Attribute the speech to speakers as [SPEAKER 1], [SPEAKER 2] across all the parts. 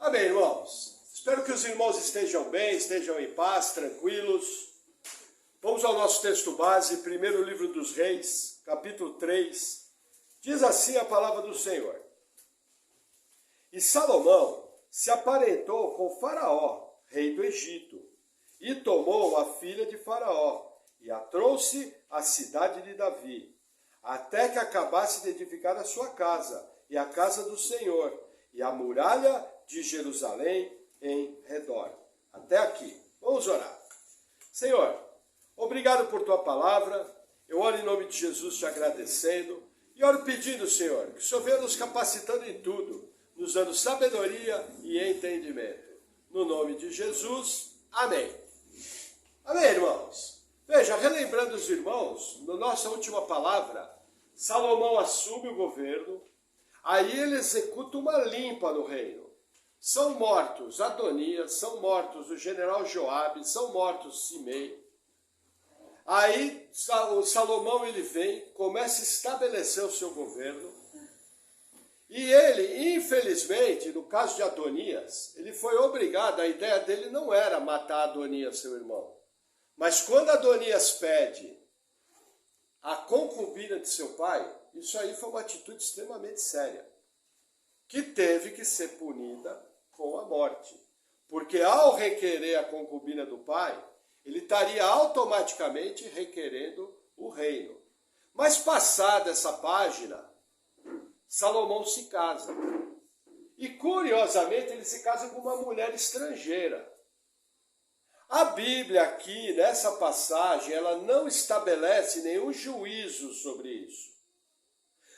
[SPEAKER 1] Amém, irmãos? Espero que os irmãos estejam bem, estejam em paz, tranquilos. Vamos ao nosso texto base, primeiro livro dos Reis, capítulo 3. Diz assim a palavra do Senhor. E Salomão se aparentou com Faraó, rei do Egito, e tomou a filha de Faraó, e a trouxe à cidade de Davi, até que acabasse de edificar a sua casa, e a casa do Senhor, e a muralha de Jerusalém em redor. Até aqui. Vamos orar. Senhor, obrigado por tua palavra. Eu oro em nome de Jesus te agradecendo. E oro pedindo, Senhor, que o Senhor venha nos capacitando em tudo, nos dando sabedoria e entendimento. No nome de Jesus. Amém. Amém, irmãos. Veja, relembrando os irmãos, na nossa última palavra, Salomão assume o governo. Aí ele executa uma limpa no reino. São mortos Adonias, são mortos o general Joabe, são mortos Simei. Aí o Salomão ele vem, começa a estabelecer o seu governo. E ele, infelizmente, no caso de Adonias, ele foi obrigado, a ideia dele não era matar Adonias, seu irmão. Mas quando Adonias pede a concubina de seu pai, isso aí foi uma atitude extremamente séria, que teve que ser punida com a morte. Porque ao requerer a concubina do pai, ele estaria automaticamente requerendo o reino. Mas passada essa página, Salomão se casa. E curiosamente ele se casa com uma mulher estrangeira. A Bíblia aqui, nessa passagem, ela não estabelece nenhum juízo sobre isso.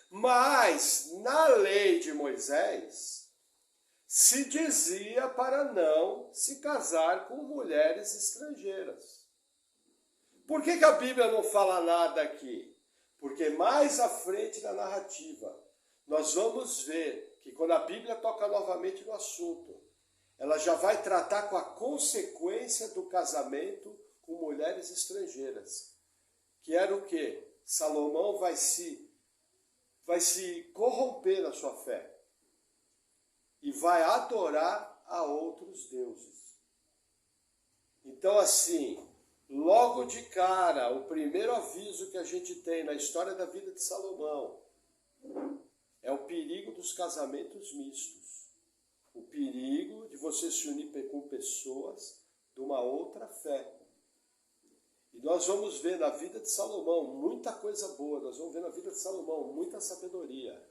[SPEAKER 1] Mas, na lei de Moisés, se dizia para não se casar com mulheres estrangeiras. Por que a Bíblia não fala nada aqui? Porque mais à frente na narrativa, nós vamos ver que quando a Bíblia toca novamente no assunto, ela já vai tratar com a consequência do casamento com mulheres estrangeiras. Que era o quê? Salomão vai se corromper na sua fé e vai adorar a outros deuses. Então, assim, logo de cara, o primeiro aviso que a gente tem na história da vida de Salomão é o perigo dos casamentos mistos. O perigo de você se unir com pessoas de uma outra fé. E nós vamos ver na vida de Salomão muita coisa boa, nós vamos ver na vida de Salomão muita sabedoria.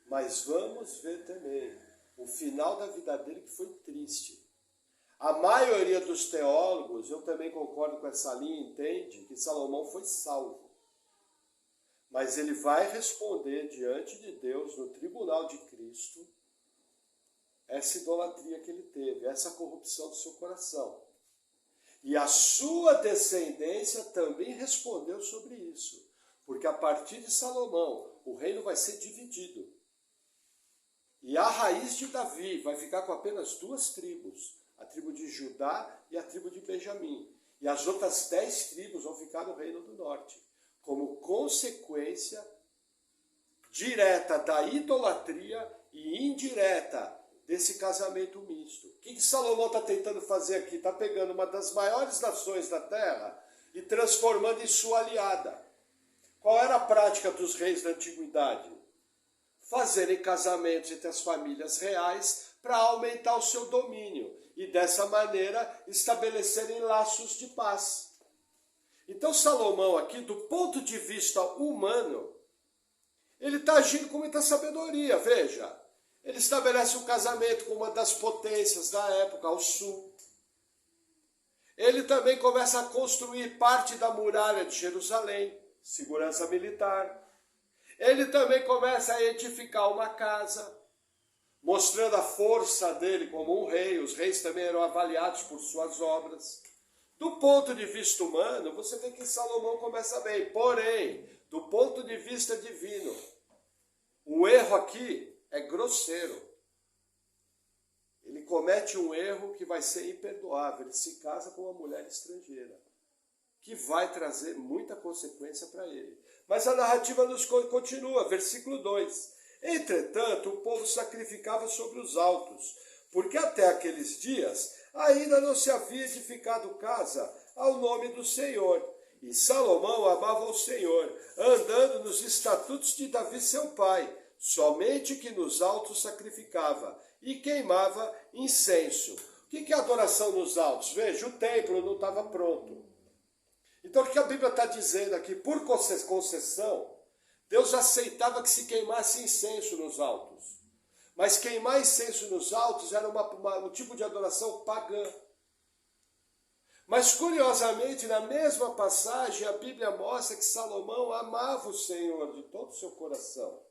[SPEAKER 1] Mas vamos ver também o final da vida dele que foi triste. A maioria dos teólogos, eu também concordo com essa linha, entende que Salomão foi salvo. Mas ele vai responder diante de Deus, no tribunal de Cristo, essa idolatria que ele teve, essa corrupção do seu coração. E a sua descendência também respondeu sobre isso. Porque a partir de Salomão, o reino vai ser dividido. E a raiz de Davi vai ficar com apenas duas tribos. A tribo de Judá e a tribo de Benjamim. E as outras 10 tribos vão ficar no reino do norte. Como consequência direta da idolatria e indireta desse casamento misto. O que Salomão está tentando fazer aqui? Está pegando uma das maiores nações da terra e transformando em sua aliada. Qual era a prática dos reis da antiguidade? Fazerem casamentos entre as famílias reais para aumentar o seu domínio e dessa maneira estabelecerem laços de paz. Então Salomão aqui, do ponto de vista humano, ele está agindo com muita sabedoria, veja. Ele estabelece um casamento com uma das potências da época, ao sul. Ele também começa a construir parte da muralha de Jerusalém, segurança militar. Ele também começa a edificar uma casa, mostrando a força dele como um rei. Os reis também eram avaliados por suas obras. Do ponto de vista humano, você vê que Salomão começa bem. Porém, do ponto de vista divino, o erro aqui é grosseiro. Ele comete um erro que vai ser imperdoável. Ele se casa com uma mulher estrangeira, que vai trazer muita consequência para ele. Mas a narrativa nos continua, versículo 2. Entretanto, o povo sacrificava sobre os altos, porque até aqueles dias ainda não se havia edificado casa ao nome do Senhor. E Salomão amava o Senhor, andando nos estatutos de Davi seu pai, somente que nos altos sacrificava e queimava incenso. O que é adoração nos altos? Veja, o templo não estava pronto. Então o que a Bíblia está dizendo aqui? Por concessão, Deus aceitava que se queimasse incenso nos altos. Mas queimar incenso nos altos era um tipo de adoração pagã. Mas curiosamente, na mesma passagem, a Bíblia mostra que Salomão amava o Senhor de todo o seu coração.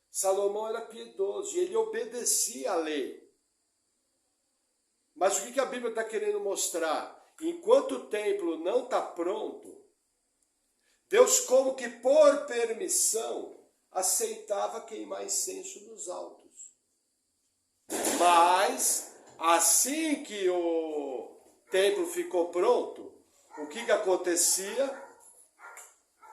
[SPEAKER 1] Salomão era piedoso e ele obedecia à lei. Mas o que a Bíblia está querendo mostrar? Enquanto o templo não está pronto, Deus, como que por permissão, aceitava queimar incenso nos altos. Mas, assim que o templo ficou pronto, o que acontecia?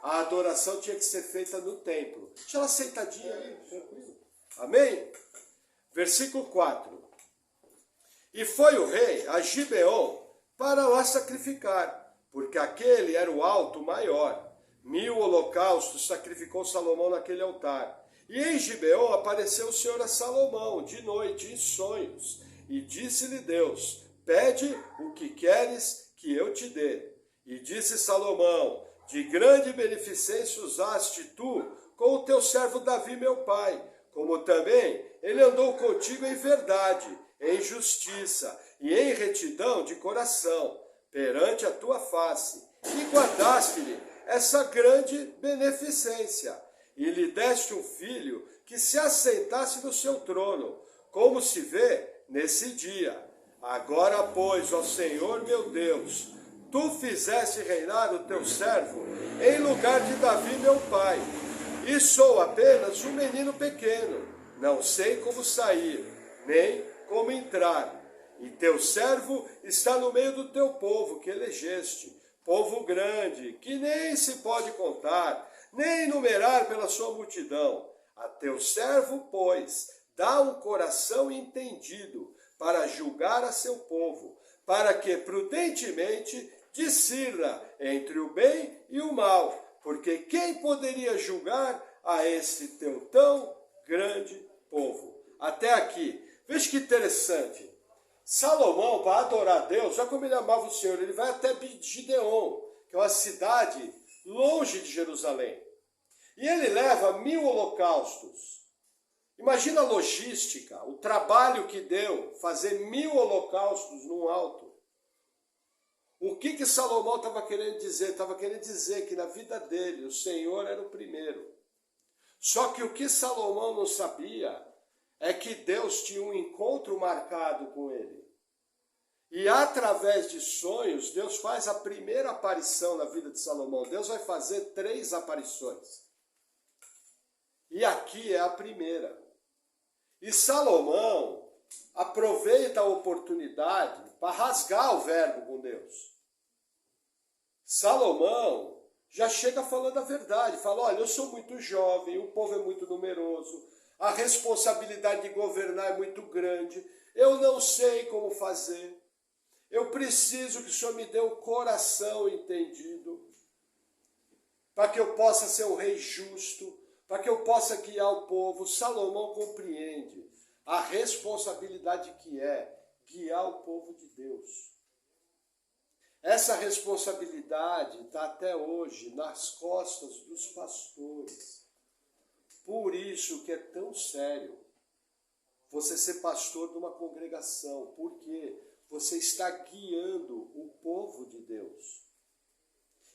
[SPEAKER 1] A adoração tinha que ser feita no templo. Deixa ela sentadinha aí, tranquilo. Amém? Versículo 4. E foi o rei a Gibeon para lá sacrificar, porque aquele era o alto maior. 1000 holocaustos sacrificou Salomão naquele altar. E em Gibeon apareceu o Senhor a Salomão de noite em sonhos, e disse-lhe Deus: pede o que queres que eu te dê. E disse Salomão: de grande beneficência usaste tu com o teu servo Davi meu pai, como também ele andou contigo em verdade, em justiça e em retidão de coração, perante a tua face, e guardaste-lhe essa grande beneficência, e lhe deste um filho que se assentasse no seu trono, como se vê nesse dia. Agora, pois, ó Senhor meu Deus, tu fizeste reinar o teu servo em lugar de Davi meu pai, e sou apenas um menino pequeno, não sei como sair, nem como entrar. E teu servo está no meio do teu povo que elegeste, povo grande, que nem se pode contar, nem numerar pela sua multidão. A teu servo, pois, dá um coração entendido para julgar a seu povo, para que prudentemente discirna entre o bem e o mal, porque quem poderia julgar a esse teu tão grande povo? Até aqui. Veja que interessante. Salomão, para adorar a Deus, já como ele amava o Senhor, ele vai até Gideon, que é uma cidade longe de Jerusalém. E ele leva 1000 holocaustos. Imagina a logística, o trabalho que deu fazer 1000 holocaustos num alto. O que Salomão estava querendo dizer? Estava querendo dizer que na vida dele o Senhor era o primeiro. Só que o que Salomão não sabia é que Deus tinha um encontro marcado com ele. E através de sonhos, Deus faz a primeira aparição na vida de Salomão. Deus vai fazer 3 aparições. E aqui é a primeira. E Salomão aproveita a oportunidade para rasgar o verbo com Deus. Salomão já chega falando a verdade. Fala, olha, eu sou muito jovem, o povo é muito numeroso, a responsabilidade de governar é muito grande, eu não sei como fazer. Eu preciso que o Senhor me dê um coração entendido, para que eu possa ser um rei justo, para que eu possa guiar o povo. Salomão compreende a responsabilidade que é guiar o povo de Deus. Essa responsabilidade está até hoje nas costas dos pastores. Por isso que é tão sério você ser pastor de uma congregação, porque você está guiando o povo de Deus.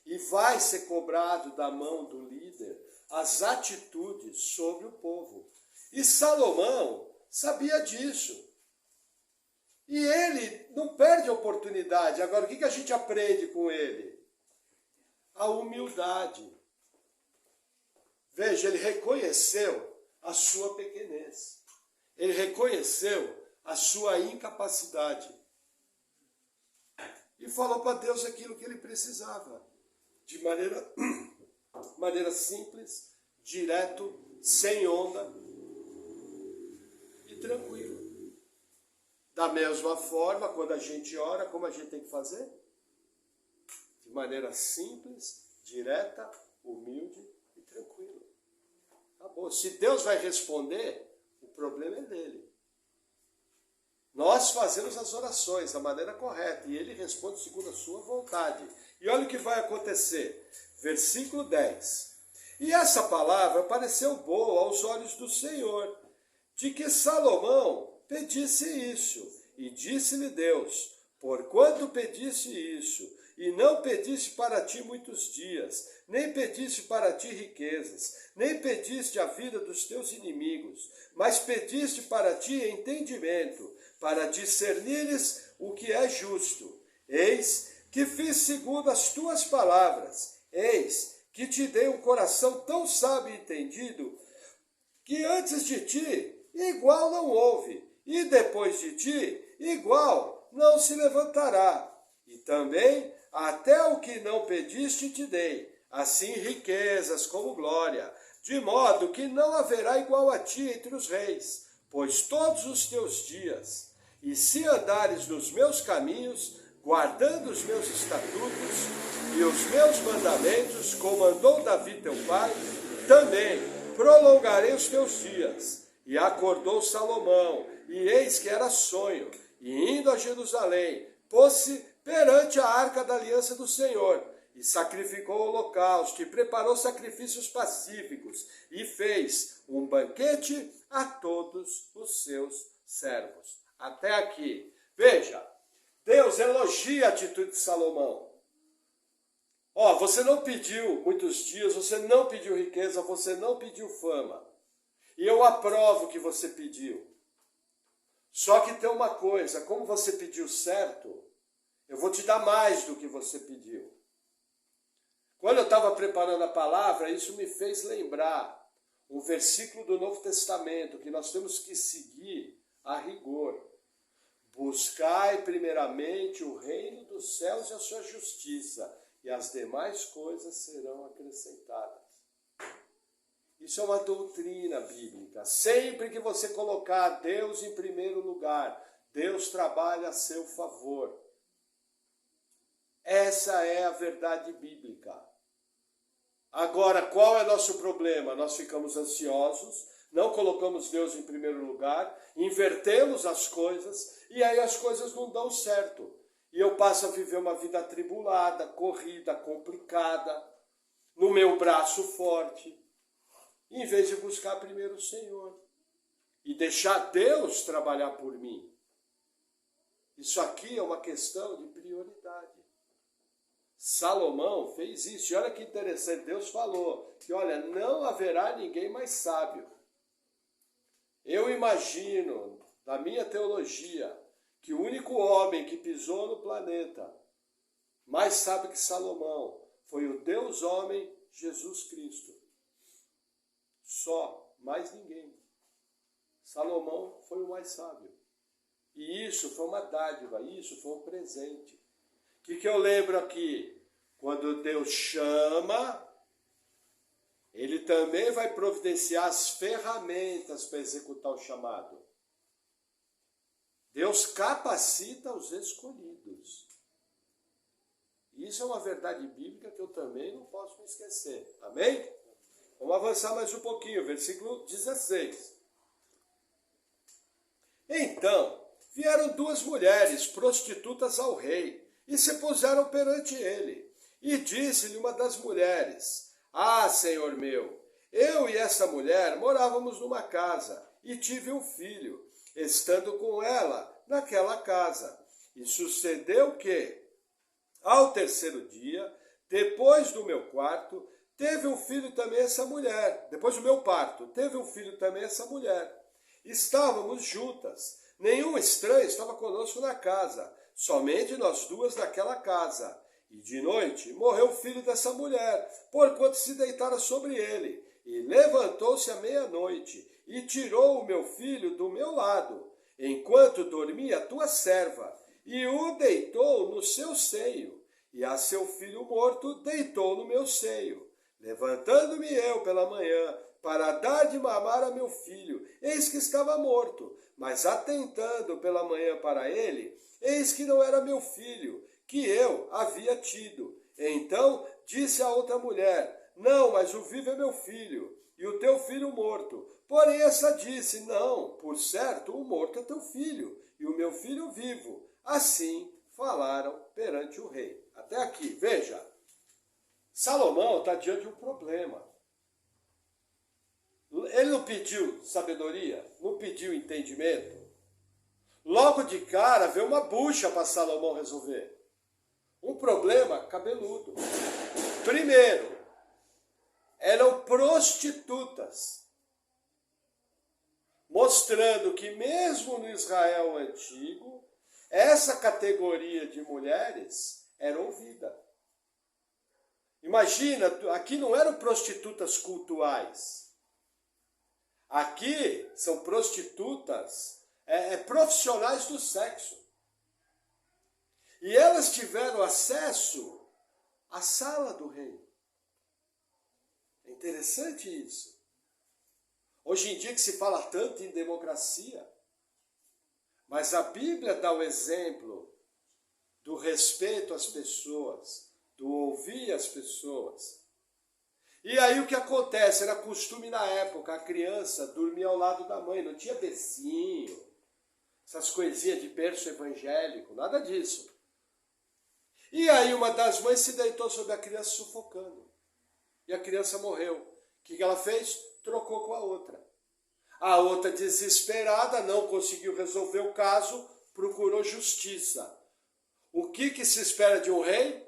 [SPEAKER 1] E vai ser cobrado da mão do líder as atitudes sobre o povo. E Salomão sabia disso. E ele não perde a oportunidade. Agora, o que a gente aprende com ele? A humildade. Veja, ele reconheceu a sua pequenez. Ele reconheceu a sua incapacidade. E falou para Deus aquilo que ele precisava. De maneira simples, direto, sem onda e tranquilo. Da mesma forma, quando a gente ora, como a gente tem que fazer? De maneira simples, direta, humilde e tranquila. Acabou. Se Deus vai responder, o problema é dele. Nós fazemos as orações da maneira correta e ele responde segundo a sua vontade. E olha o que vai acontecer. Versículo 10. E essa palavra pareceu boa aos olhos do Senhor, de que Salomão pedisse isso. E disse-lhe Deus, porquanto pedisse isso, e não pediste para ti muitos dias, nem pediste para ti riquezas, nem pediste a vida dos teus inimigos, mas pediste para ti entendimento, para discernires o que é justo. Eis que fiz segundo as tuas palavras. Eis que te dei um coração tão sábio e entendido, que antes de ti igual não houve, e depois de ti igual não se levantará. E também até o que não pediste te dei, assim riquezas como glória, de modo que não haverá igual a ti entre os reis, pois todos os teus dias, e se andares nos meus caminhos, guardando os meus estatutos e os meus mandamentos, como mandou Davi teu pai, também prolongarei os teus dias. E acordou Salomão, e eis que era sonho, e indo a Jerusalém, pôs-se perante a arca da aliança do Senhor, e sacrificou o holocausto, e preparou sacrifícios pacíficos, e fez um banquete a todos os seus servos. Até aqui. Veja, Deus elogia a atitude de Salomão. Você não pediu muitos dias, você não pediu riqueza, você não pediu fama. E eu aprovo o que você pediu. Só que tem uma coisa, como você pediu certo, eu vou te dar mais do que você pediu. Quando eu estava preparando a palavra, isso me fez lembrar um versículo do Novo Testamento, que nós temos que seguir a rigor. Buscai primeiramente o reino dos céus e a sua justiça, e as demais coisas serão acrescentadas. Isso é uma doutrina bíblica. Sempre que você colocar Deus em primeiro lugar, Deus trabalha a seu favor. Essa é a verdade bíblica. Agora, qual é nosso problema? Nós ficamos ansiosos, não colocamos Deus em primeiro lugar, invertemos as coisas e aí as coisas não dão certo. E eu passo a viver uma vida atribulada, corrida, complicada, no meu braço forte, em vez de buscar primeiro o Senhor e deixar Deus trabalhar por mim. Isso aqui é uma questão de prioridade. Salomão fez isso. E olha que interessante, Deus falou que, olha, não haverá ninguém mais sábio. Eu imagino, na minha teologia, que o único homem que pisou no planeta mais sábio que Salomão foi o Deus homem Jesus Cristo. Só, mais ninguém. Salomão foi o mais sábio. E isso foi uma dádiva, isso foi um presente. O que eu lembro aqui? Quando Deus chama, Ele também vai providenciar as ferramentas para executar o chamado. Deus capacita os escolhidos. Isso é uma verdade bíblica que eu também não posso me esquecer. Amém? Vamos avançar mais um pouquinho, versículo 16. Então, vieram duas mulheres prostitutas ao rei, e se puseram perante ele. E disse-lhe uma das mulheres, ah, senhor meu, eu e essa mulher morávamos numa casa, e tive um filho, estando com ela naquela casa. E sucedeu que, ao terceiro dia, depois do meu quarto, teve um filho também essa mulher. Depois do meu parto, teve um filho também essa mulher. Estávamos juntas. Nenhum estranho estava conosco na casa. Somente nós duas naquela casa. E de noite morreu o filho dessa mulher, porquanto se deitara sobre ele. E levantou-se à meia-noite e tirou o meu filho do meu lado, enquanto dormia a tua serva, e o deitou no seu seio. E a seu filho morto deitou no meu seio. Levantando-me eu pela manhã, para dar de mamar a meu filho, eis que estava morto. Mas atentando pela manhã para ele, eis que não era meu filho, que eu havia tido. Então disse a outra mulher: não, mas o vivo é meu filho, e o teu filho morto. Porém essa disse: não, por certo, o morto é teu filho, e o meu filho vivo. Assim falaram perante o rei. Até aqui, veja. Salomão está diante de um problema. Ele não pediu sabedoria, não pediu entendimento. Logo de cara veio uma bucha para Salomão resolver. Um problema cabeludo. Primeiro, eram prostitutas, mostrando que mesmo no Israel antigo, essa categoria de mulheres era ouvida. Imagina, aqui não eram prostitutas cultuais. Aqui são prostitutas profissionais do sexo. E elas tiveram acesso à sala do rei. É interessante isso. Hoje em dia que se fala tanto em democracia, mas a Bíblia dá o exemplo do respeito às pessoas, do ouvir as pessoas. E aí o que acontece? Era costume na época, a criança dormia ao lado da mãe, não tinha bercinho, essas coisinhas de berço evangélico, nada disso. E aí uma das mães se deitou sobre a criança sufocando. E a criança morreu. O que ela fez? Trocou com a outra. A outra, desesperada, não conseguiu resolver o caso, procurou justiça. O que se espera de um rei?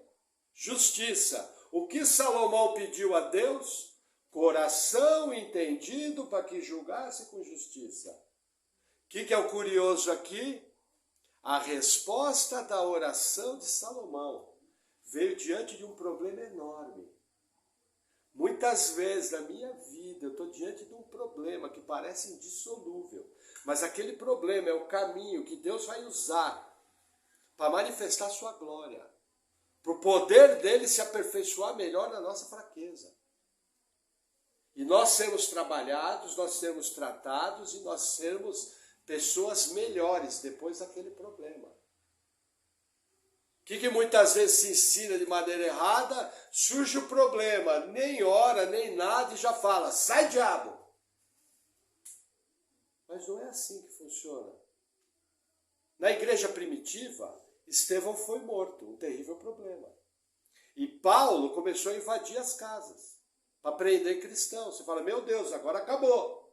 [SPEAKER 1] Justiça. O que Salomão pediu a Deus? Coração entendido para que julgasse com justiça. O que é o curioso aqui? A resposta da oração de Salomão veio diante de um problema enorme. Muitas vezes na minha vida eu estou diante de um problema que parece indissolúvel, mas aquele problema é o caminho que Deus vai usar para manifestar sua glória, para o poder dele se aperfeiçoar melhor na nossa fraqueza. E nós sermos trabalhados, nós sermos tratados e nós sermos pessoas melhores depois daquele problema. O que muitas vezes se ensina de maneira errada, surge o problema, nem ora, nem nada e já fala, sai diabo. Mas não é assim que funciona. Na igreja primitiva, Estevão foi morto, um terrível problema. E Paulo começou a invadir as casas, para prender cristãos. Você fala, meu Deus, agora acabou.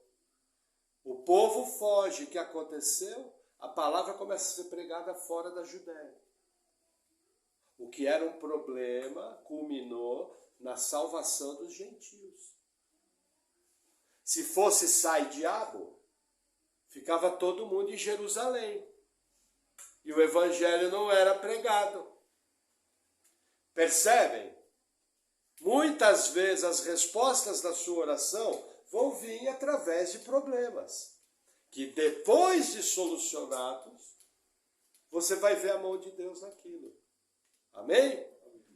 [SPEAKER 1] O povo foge, o que aconteceu? A palavra começa a ser pregada fora da Judéia. O que era um problema culminou na salvação dos gentios. Se fosse sai diabo, ficava todo mundo em Jerusalém. E o evangelho não era pregado. Percebem? Muitas vezes as respostas da sua oração vão vir através de problemas, que depois de solucionados, você vai ver a mão de Deus naquilo. Amém?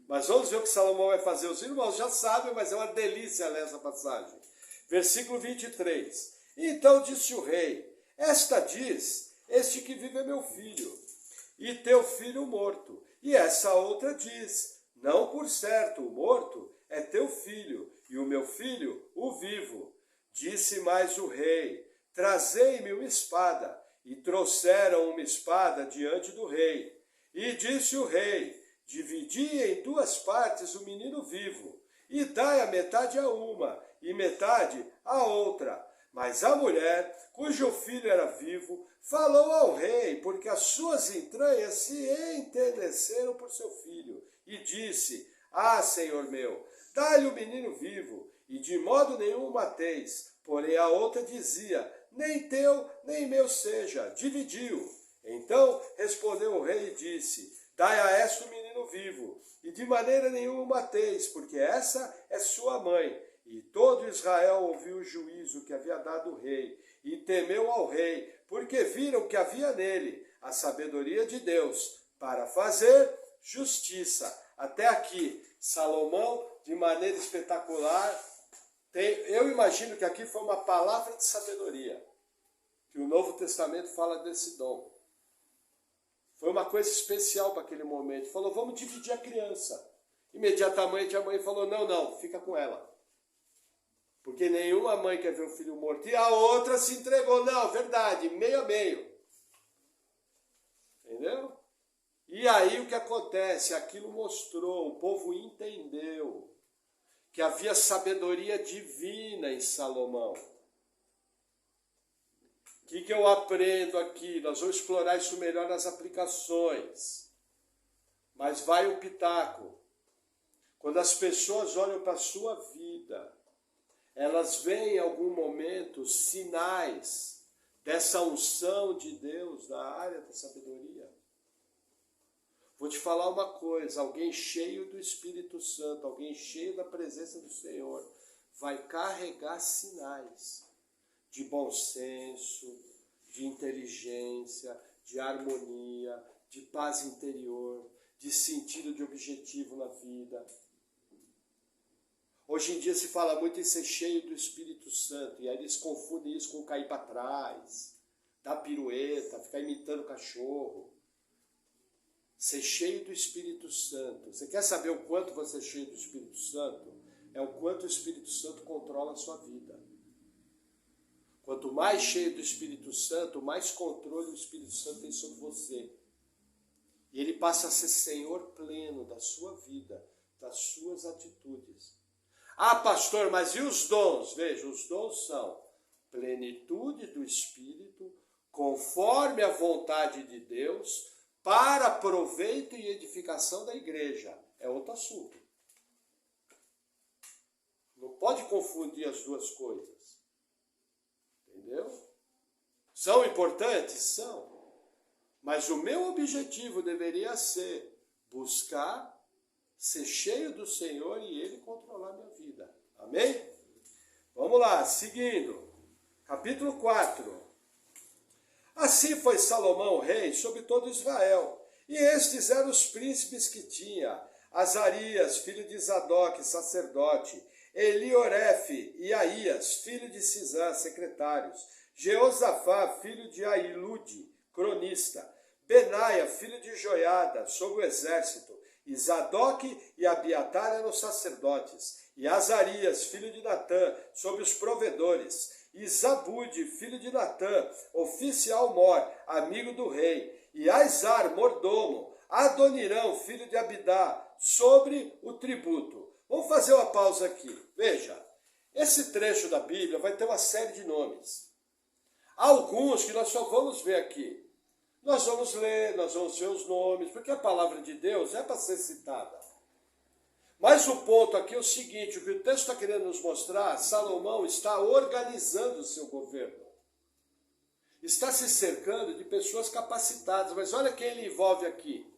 [SPEAKER 1] Mas vamos ver o que Salomão vai fazer. Os irmãos já sabem, mas é uma delícia ler essa passagem. Versículo 23. Então disse o rei, esta diz, este que vive é meu filho, e teu filho morto. E essa outra diz, não por certo, o morto é teu filho, e o meu filho, o vivo. Disse mais o rei, trazei-me uma espada. E trouxeram uma espada diante do rei. E disse o rei, dividi em duas partes o menino vivo, e dai a metade a uma, e metade a outra. Mas a mulher, cujo filho era vivo, falou ao rei, porque as suas entranhas se enterneceram por seu filho, e disse, ah, senhor meu, dai-lhe o menino vivo, e de modo nenhum o mateis. Porém a outra dizia, nem teu, nem meu seja, dividiu. Então respondeu o rei e disse, dai a esta o menino vivo, e de maneira nenhuma o mateis, porque essa é sua mãe. E todo Israel ouviu o juízo que havia dado o rei, e temeu ao rei, porque viram que havia nele a sabedoria de Deus, para fazer justiça. Até aqui, Salomão, de maneira espetacular, Eu imagino que aqui foi uma palavra de sabedoria, que o Novo Testamento fala desse dom. Foi uma coisa especial para aquele momento. Falou, vamos dividir a criança. Imediatamente a mãe falou, não, fica com ela. Porque nenhuma mãe quer ver o filho morto. E a outra se entregou. Não, verdade, meio a meio. Entendeu? E aí o que acontece? Aquilo mostrou, o povo entendeu que havia sabedoria divina em Salomão. O que eu aprendo aqui? Nós vamos explorar isso melhor nas aplicações. Mas vai um pitaco. Quando as pessoas olham para a sua vida, elas veem em algum momento sinais dessa unção de Deus na área da sabedoria. Vou te falar uma coisa, alguém cheio do Espírito Santo, alguém cheio da presença do Senhor, vai carregar sinais de bom senso, de inteligência, de harmonia, de paz interior, de sentido de objetivo na vida. Hoje em dia se fala muito em ser cheio do Espírito Santo, e aí eles confundem isso com cair para trás, dar pirueta, ficar imitando cachorro. Ser cheio do Espírito Santo. Você quer saber o quanto você é cheio do Espírito Santo? É o quanto o Espírito Santo controla a sua vida. Quanto mais cheio do Espírito Santo, mais controle o Espírito Santo tem sobre você. E ele passa a ser Senhor pleno da sua vida, das suas atitudes. Ah, pastor, mas e os dons? Veja, os dons são plenitude do Espírito, conforme a vontade de Deus, para proveito e edificação da igreja. É outro assunto. Não pode confundir as duas coisas. Entendeu? São importantes? São. Mas o meu objetivo deveria ser buscar ser cheio do Senhor e Ele controlar minha vida. Amém? Vamos lá, seguindo. Capítulo 4. Assim foi Salomão rei sobre todo Israel. E estes eram os príncipes que tinha: Azarias, filho de Zadok, sacerdote; Eliorefe e Aías, filho de Cisã, secretários; Jeosafá, filho de Ailude, cronista; Benaia, filho de Joiada, sobre o exército; e Zadok e Abiatar eram sacerdotes; e Azarias, filho de Natã, sobre os provedores; e Zabude, filho de Natã, oficial mor, amigo do rei; e Aizar, mordomo; Adonirão, filho de Abidá, sobre o tributo. Vamos fazer uma pausa aqui. Veja, esse trecho da Bíblia vai ter uma série de nomes. Alguns que nós só vamos ver aqui. Nós vamos ler, nós vamos ver os nomes, porque a palavra de Deus é para ser citada. Mas o ponto aqui é o seguinte, o que o texto está querendo nos mostrar, Salomão está organizando o seu governo. Está se cercando de pessoas capacitadas, mas olha quem ele envolve aqui.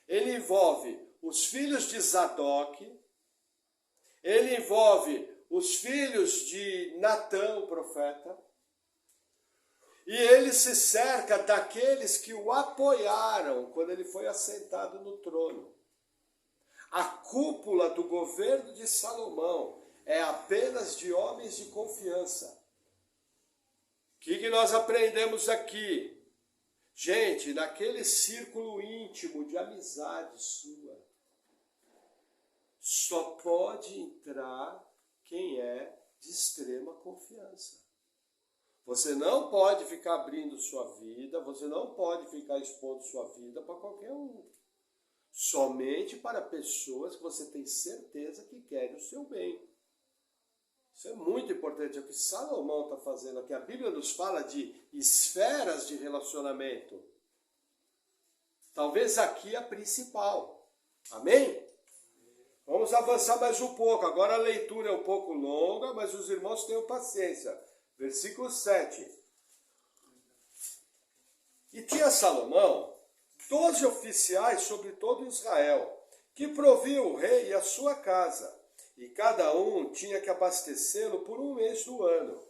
[SPEAKER 1] Ele envolve os filhos de Zadok, ele envolve os filhos de Natã, o profeta, e ele se cerca daqueles que o apoiaram quando ele foi assentado no trono. A cúpula do governo de Salomão é apenas de homens de confiança. O que nós aprendemos aqui? Gente, naquele círculo íntimo de amizade sua, só pode entrar quem é de extrema confiança. Você não pode ficar abrindo sua vida, você não pode ficar expondo sua vida para qualquer um. Somente para pessoas que você tem certeza que querem o seu bem. Isso é muito importante, é o que Salomão está fazendo aqui. A Bíblia nos fala de esferas de relacionamento. Talvez aqui a principal. Amém? Vamos avançar mais um pouco. Agora a leitura é um pouco longa, mas os irmãos tenham paciência. Versículo 7. E tinha Salomão 12 oficiais sobre todo Israel, que proviam o rei e a sua casa, e cada um tinha que abastecê-lo por um mês do ano.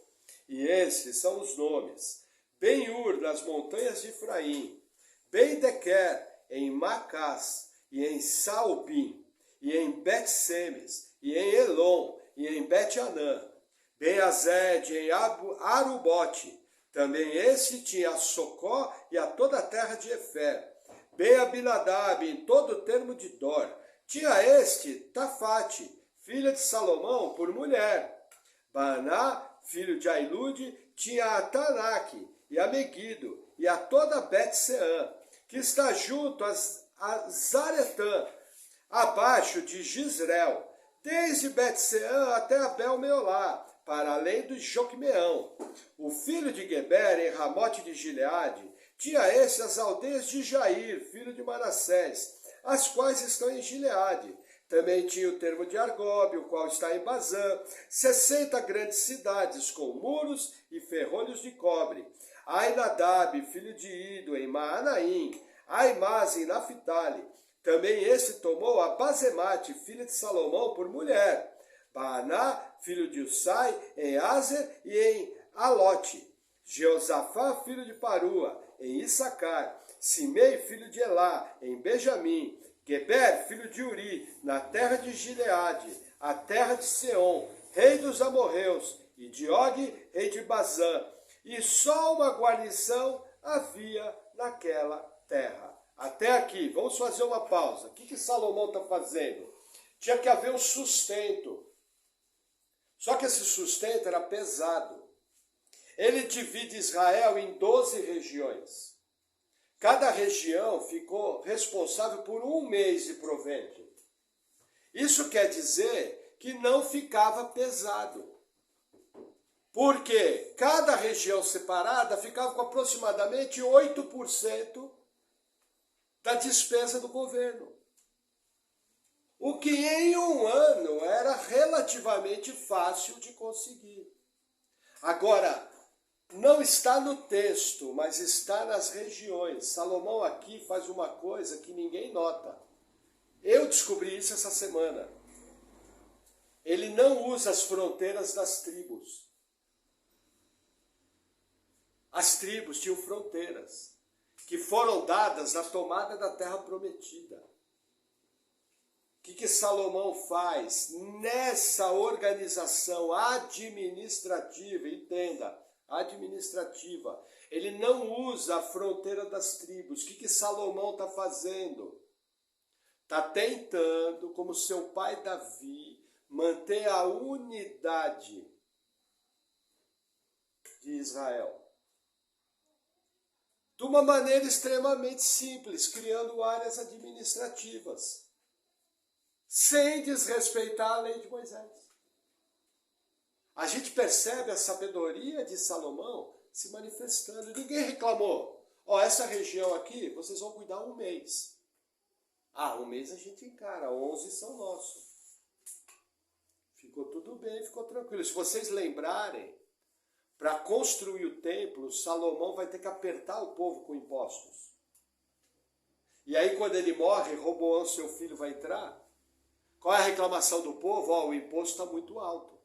[SPEAKER 1] E esses são os nomes: Ben-Ur, nas montanhas de Efraim; Ben-Dequer, em Macás, e em Saalbim, e em Bet-Semes, e em Elon, e em Bet-Anã; Ben-Azed em Arubote, também esse tinha a Socó e a toda a terra de Efer. Ben-Abinadab em todo o termo de Dor, tinha este Tafate, filha de Salomão, por mulher. Baaná, filho de Ailude, tinha a Tanaque e a Meguido, e a toda Bet-Seã, que está junto a Zaretã, abaixo de Gisrel, desde Bet-Seã até Abel-Meolá, para além do Joquemeão. O filho de Geber, em Ramote de Gileade, tinha esse as aldeias de Jair, filho de Manassés, as quais estão em Gileade. Também tinha o termo de Argob, o qual está em Bazã, 60 grandes cidades com muros e ferrolhos de cobre. Ainadab, filho de Ido, em Maanaim, Aimás, em Naphtali. Também esse tomou a Bazemate, filha de Salomão, por mulher. Baaná, filho de Usai, em Azer e em Alote. Jeosafá, filho de Parua, em Issacar. Simei, filho de Elá, em Benjamim. Geber, filho de Uri, na terra de Gileade, a terra de Seom, rei dos amorreus, e de Og, rei de Bazã. E só uma guarnição havia naquela terra. Até aqui, vamos fazer uma pausa. O que Salomão está fazendo? Tinha que haver um sustento. Só que esse sustento era pesado. Ele divide Israel em 12 regiões. Cada região ficou responsável por um mês de provento. Isso quer dizer que não ficava pesado. Porque cada região separada ficava com aproximadamente 8% da despesa do governo. O que em um ano era relativamente fácil de conseguir. Agora, não está no texto, mas está nas regiões. Salomão aqui faz uma coisa que ninguém nota. Eu descobri isso essa semana. Ele não usa as fronteiras das tribos. As tribos tinham fronteiras que foram dadas na tomada da terra prometida. O que Salomão faz nessa organização administrativa? Entenda, administrativa. Ele não usa a fronteira das tribos. O que Salomão está fazendo? Está tentando, como seu pai Davi, manter a unidade de Israel. De uma maneira extremamente simples, criando áreas administrativas, sem desrespeitar a lei de Moisés. A gente percebe a sabedoria de Salomão se manifestando. Ninguém reclamou. Essa região aqui, vocês vão cuidar um mês. Um mês a gente encara, 11 são nossos. Ficou tudo bem, ficou tranquilo. Se vocês lembrarem, para construir o templo, Salomão vai ter que apertar o povo com impostos. E aí quando ele morre, Roboão, seu filho, vai entrar. Qual é a reclamação do povo? O imposto está muito alto.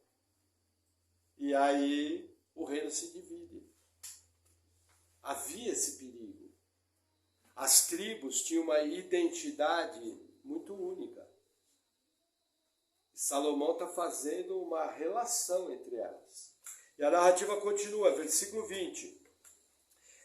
[SPEAKER 1] E aí o reino se divide. Havia esse perigo. As tribos tinham uma identidade muito única. Salomão está fazendo uma relação entre elas. E a narrativa continua, versículo 20.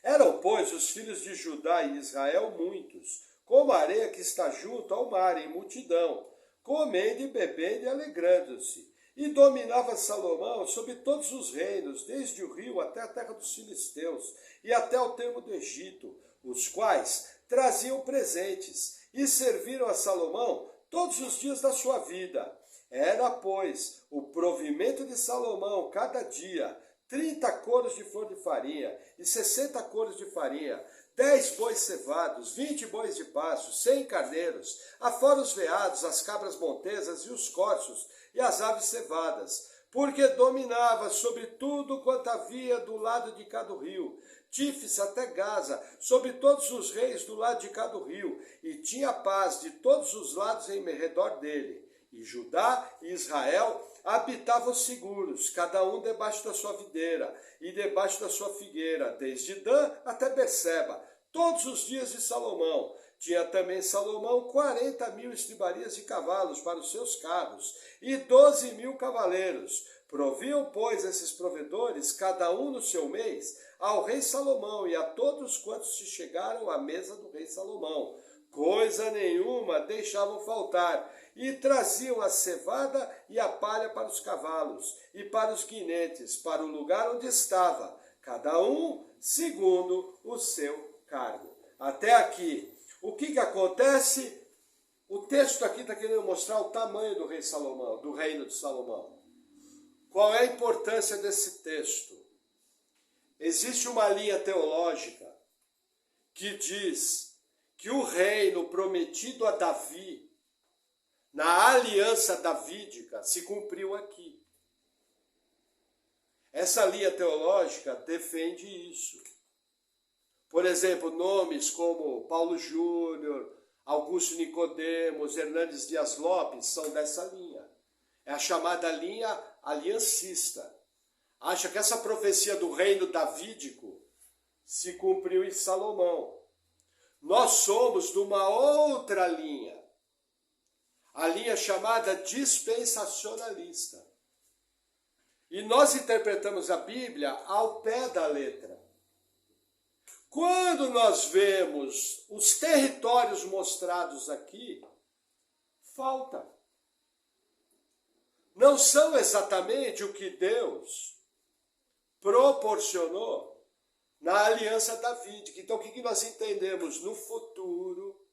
[SPEAKER 1] Eram, pois, os filhos de Judá e Israel muitos, como a areia que está junto ao mar, em multidão, comendo e bebendo e alegrando-se. E dominava Salomão sobre todos os reinos, desde o rio até a terra dos filisteus, e até o termo do Egito, os quais traziam presentes, e serviram a Salomão todos os dias da sua vida. Era, pois, o provimento de Salomão cada dia 30 coros de flor de farinha e 60 coros de farinha, 10 bois cevados, 20 bois de pasto, 100 carneiros, afora os veados, as cabras montesas e os corços e as aves cevadas, porque dominava sobre tudo quanto havia do lado de cá do rio, Tifes até Gaza, sobre todos os reis do lado de cá do rio, e tinha paz de todos os lados em redor dele. E Judá e Israel habitavam seguros, cada um debaixo da sua videira e debaixo da sua figueira, desde Dan até Berseba, todos os dias de Salomão. Tinha também Salomão 40.000 estribarias de cavalos para os seus carros e 12.000 cavaleiros, Proviam, pois, esses provedores, cada um no seu mês, ao rei Salomão e a todos quantos se chegaram à mesa do rei Salomão. Coisa nenhuma deixavam faltar, e traziam a cevada e a palha para os cavalos e para os guinetes, para o lugar onde estava, cada um segundo o seu cargo. Até aqui. O que acontece? O texto aqui está querendo mostrar o tamanho do rei Salomão, do reino de Salomão. Qual é a importância desse texto? Existe uma linha teológica que diz que o reino prometido a Davi, na aliança davídica, se cumpriu aqui. Essa linha teológica defende isso. Por exemplo, nomes como Paulo Júnior, Augusto Nicodemos, Hernandes Dias Lopes são dessa linha. É a chamada linha aliancista. Acha que essa profecia do reino davídico se cumpriu em Salomão. Nós somos de uma outra linha. A linha chamada dispensacionalista. E nós interpretamos a Bíblia ao pé da letra. Quando nós vemos os territórios mostrados aqui, falta. Não são exatamente o que Deus proporcionou na aliança davídica. Então, o que nós entendemos? No futuro,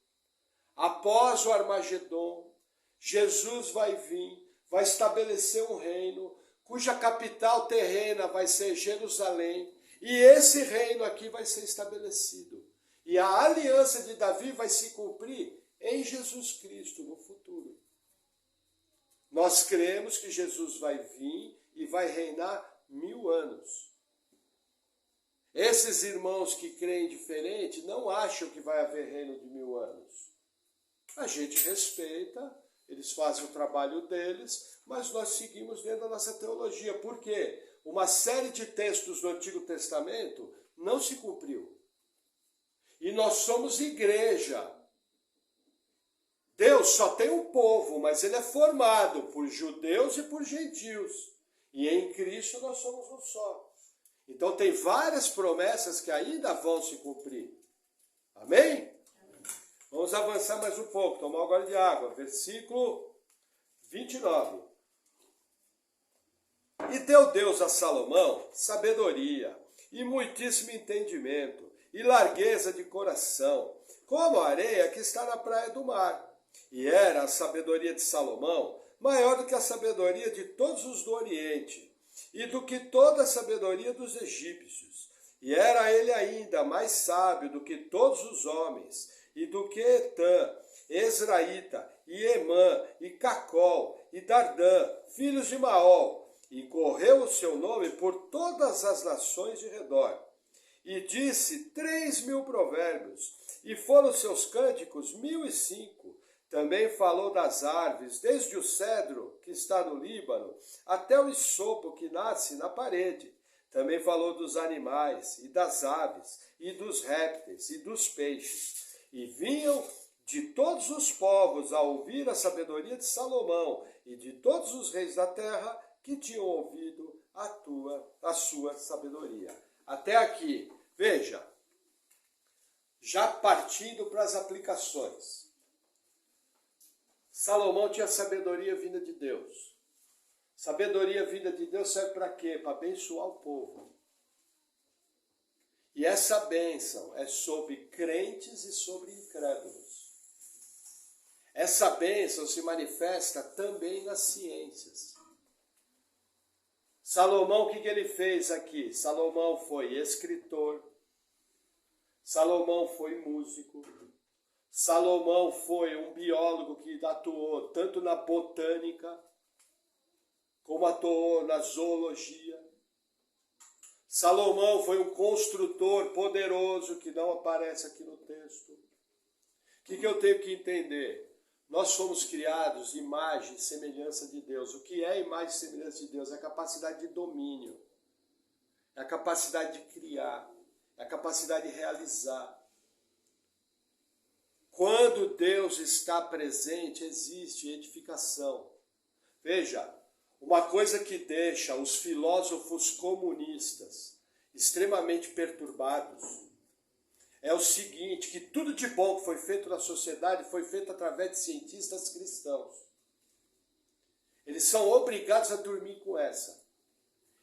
[SPEAKER 1] após o Armagedon, Jesus vai vir, vai estabelecer um reino, cuja capital terrena vai ser Jerusalém, e esse reino aqui vai ser estabelecido. E a aliança de Davi vai se cumprir em Jesus Cristo no futuro. Nós cremos que Jesus vai vir e vai reinar 1000 anos. Esses irmãos que creem diferente não acham que vai haver reino de 1000 anos. A gente respeita, eles fazem o trabalho deles, mas nós seguimos dentro da nossa teologia. Por quê? Uma série de textos do Antigo Testamento não se cumpriu. E nós somos igreja. Deus só tem um povo, mas ele é formado por judeus e por gentios. E em Cristo nós somos um só. Então tem várias promessas que ainda vão se cumprir. Amém? Vamos avançar mais um pouco, tomar um gole de água. Versículo 29. E deu Deus a Salomão sabedoria, e muitíssimo entendimento, e largueza de coração, como a areia que está na praia do mar. E era a sabedoria de Salomão maior do que a sabedoria de todos os do Oriente, e do que toda a sabedoria dos egípcios. E era ele ainda mais sábio do que todos os homens, e do que Etã, Ezraíta, e Emã, e Cacol, e Dardã, filhos de Maol. E correu o seu nome por todas as nações de redor. E disse 3.000 provérbios, e foram seus cânticos 1.005. Também falou das árvores, desde o cedro que está no Líbano, até o isopo que nasce na parede. Também falou dos animais, e das aves, e dos répteis, e dos peixes. E vinham de todos os povos a ouvir a sabedoria de Salomão, e de todos os reis da terra que tinham ouvido a sua sabedoria. Até aqui, veja, já partindo para as aplicações. Salomão tinha sabedoria vinda de Deus. Sabedoria vinda de Deus serve para quê? Para abençoar o povo. E essa bênção é sobre crentes e sobre incrédulos. Essa bênção se manifesta também nas ciências. Salomão, o que ele fez aqui? Salomão foi escritor, Salomão foi músico, Salomão foi um biólogo que atuou tanto na botânica, como atuou na zoologia. Salomão foi um construtor poderoso que não aparece aqui no texto. O que eu tenho que entender? Nós fomos criados imagem e semelhança de Deus. O que é imagem e semelhança de Deus? É a capacidade de domínio, é a capacidade de criar, é a capacidade de realizar. Quando Deus está presente, existe edificação. Veja, uma coisa que deixa os filósofos comunistas extremamente perturbados é o seguinte, que tudo de bom que foi feito na sociedade foi feito através de cientistas cristãos. Eles são obrigados a dormir com essa.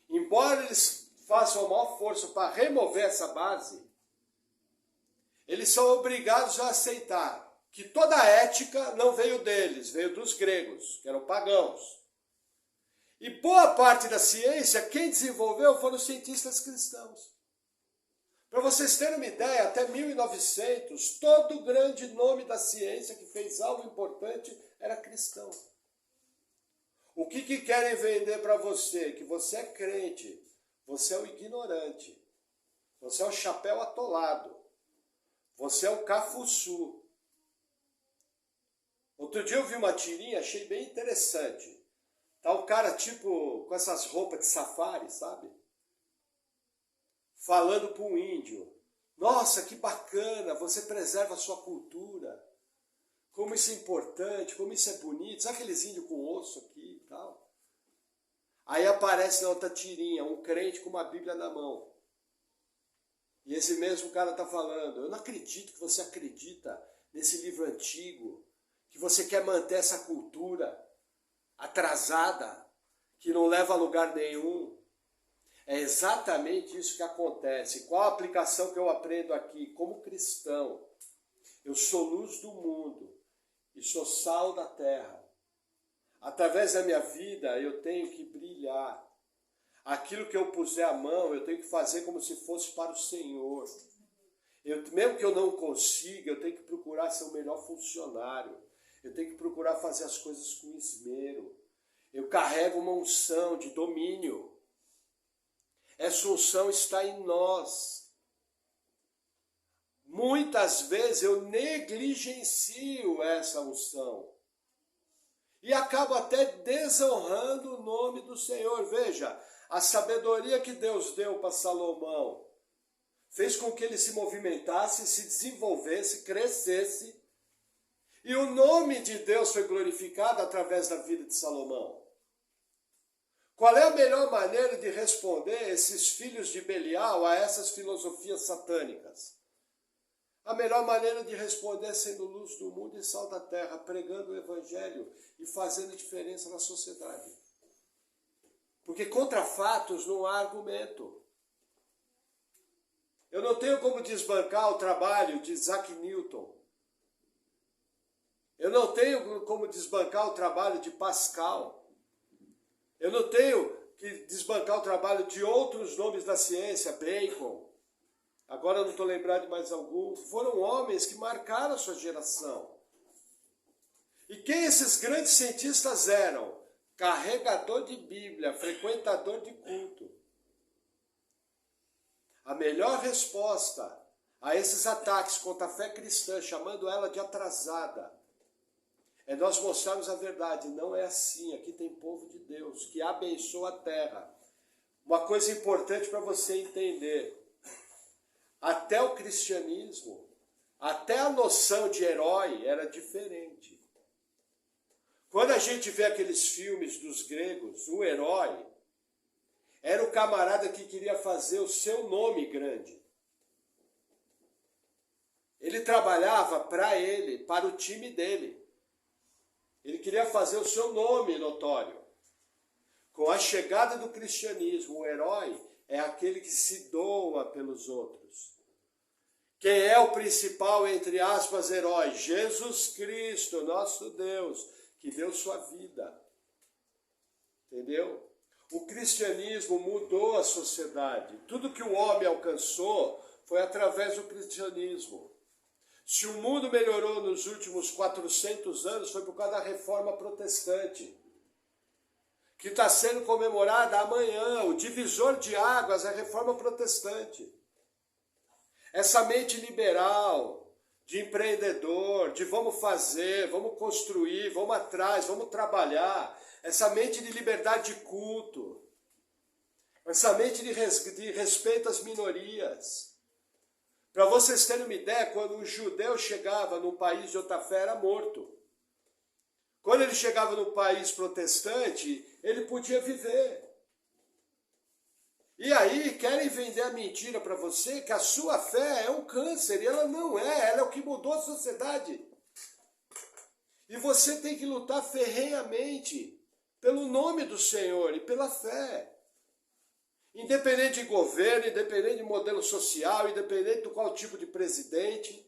[SPEAKER 1] Embora eles façam a maior força para remover essa base, eles são obrigados a aceitar que toda a ética não veio deles, veio dos gregos, que eram pagãos. E boa parte da ciência, quem desenvolveu foram os cientistas cristãos. Para vocês terem uma ideia, até 1900, todo o grande nome da ciência que fez algo importante era cristão. O que querem vender para você? Que você é crente, você é o ignorante, você é o chapéu atolado, você é o cafuçu. Outro dia eu vi uma tirinha, achei bem interessante. Tá o cara tipo com essas roupas de safari, sabe? Falando para um índio. Nossa, que bacana, você preserva a sua cultura. Como isso é importante, como isso é bonito. Sabe aqueles índios com osso aqui e tal? Aí aparece na outra tirinha, um crente com uma Bíblia na mão. E esse mesmo cara está falando, eu não acredito que você acredita nesse livro antigo, que você quer manter essa cultura atrasada, que não leva a lugar nenhum. É exatamente isso que acontece. Qual a aplicação que eu aprendo aqui? Como cristão, eu sou luz do mundo e sou sal da terra. Através da minha vida eu tenho que brilhar. Aquilo que eu puser a mão, eu tenho que fazer como se fosse para o Senhor. Mesmo que eu não consiga, eu tenho que procurar ser o melhor funcionário. Eu tenho que procurar fazer as coisas com esmero. Eu carrego uma unção de domínio. Essa unção está em nós. Muitas vezes eu negligencio essa unção. E acabo até desonrando o nome do Senhor. Veja, a sabedoria que Deus deu para Salomão fez com que ele se movimentasse, se desenvolvesse, crescesse. E o nome de Deus foi glorificado através da vida de Salomão. Qual é a melhor maneira de responder esses filhos de Belial a essas filosofias satânicas? A melhor maneira de responder é sendo luz do mundo e sal da terra, pregando o evangelho e fazendo diferença na sociedade. Porque contra fatos não há argumento. Eu não tenho como desbancar o trabalho de Isaac Newton. Eu não tenho como desbancar o trabalho de Pascal. Eu não tenho que desbancar o trabalho de outros nomes da ciência, Bacon. Agora eu não estou lembrado de mais algum. Foram homens que marcaram a sua geração. E quem esses grandes cientistas eram? Carregador de Bíblia, frequentador de culto. A melhor resposta a esses ataques contra a fé cristã, chamando ela de atrasada, é nós mostrarmos a verdade. Não é assim. Aqui tem povo de Deus que abençoa a terra. Uma coisa importante para você entender. Até o cristianismo, até a noção de herói era diferente. Quando a gente vê aqueles filmes dos gregos, o herói era o camarada que queria fazer o seu nome grande. Ele trabalhava para ele, para o time dele. Ele queria fazer o seu nome notório. Com a chegada do cristianismo, o herói é aquele que se doa pelos outros. Quem é o principal, entre aspas, herói? Jesus Cristo, nosso Deus, que deu sua vida. Entendeu? O cristianismo mudou a sociedade. Tudo que o homem alcançou foi através do cristianismo. Se o mundo melhorou nos últimos 400 anos, foi por causa da reforma protestante, que está sendo comemorada amanhã. O divisor de águas é a reforma protestante. Essa mente liberal, de empreendedor, de vamos fazer, vamos construir, vamos atrás, vamos trabalhar. Essa mente de liberdade de culto. Essa mente de respeito às minorias. Para vocês terem uma ideia, quando um judeu chegava num país de outra fé, era morto. Quando ele chegava no país protestante, ele podia viver. E aí querem vender a mentira para você que a sua fé é um câncer, e ela não é, ela é o que mudou a sociedade. E você tem que lutar ferrenhamente pelo nome do Senhor e pela fé. Independente de governo, independente de modelo social, independente do qual tipo de presidente,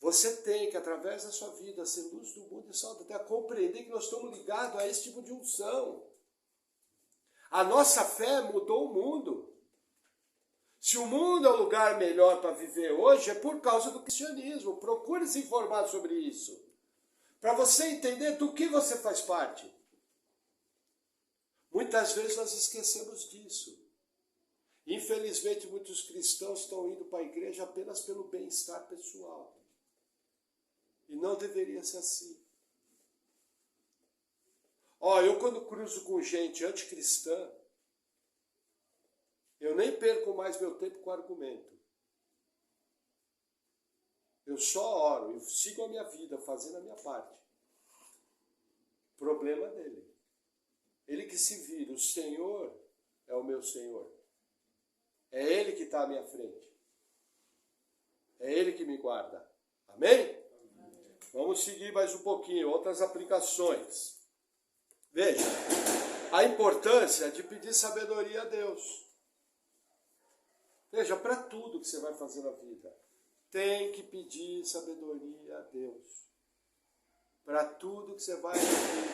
[SPEAKER 1] você tem que, através da sua vida, ser luz do mundo e sal da terra, compreender que nós estamos ligados a esse tipo de unção. A nossa fé mudou o mundo. Se o mundo é um lugar melhor para viver hoje, é por causa do cristianismo. Procure se informar sobre isso. Para você entender do que você faz parte. Muitas vezes nós esquecemos disso. Infelizmente, muitos cristãos estão indo para a igreja apenas pelo bem-estar pessoal. E não deveria ser assim. Eu quando cruzo com gente anticristã, eu nem perco mais meu tempo com argumento. Eu só oro, eu sigo a minha vida, fazendo a minha parte. Problema dele. Ele que se vira, o Senhor é o meu Senhor. É Ele que está à minha frente. É Ele que me guarda. Amém? Vamos seguir mais um pouquinho, outras aplicações. Veja, a importância de pedir sabedoria a Deus. Veja, para tudo que você vai fazer na vida, tem que pedir sabedoria a Deus. Para tudo que você vai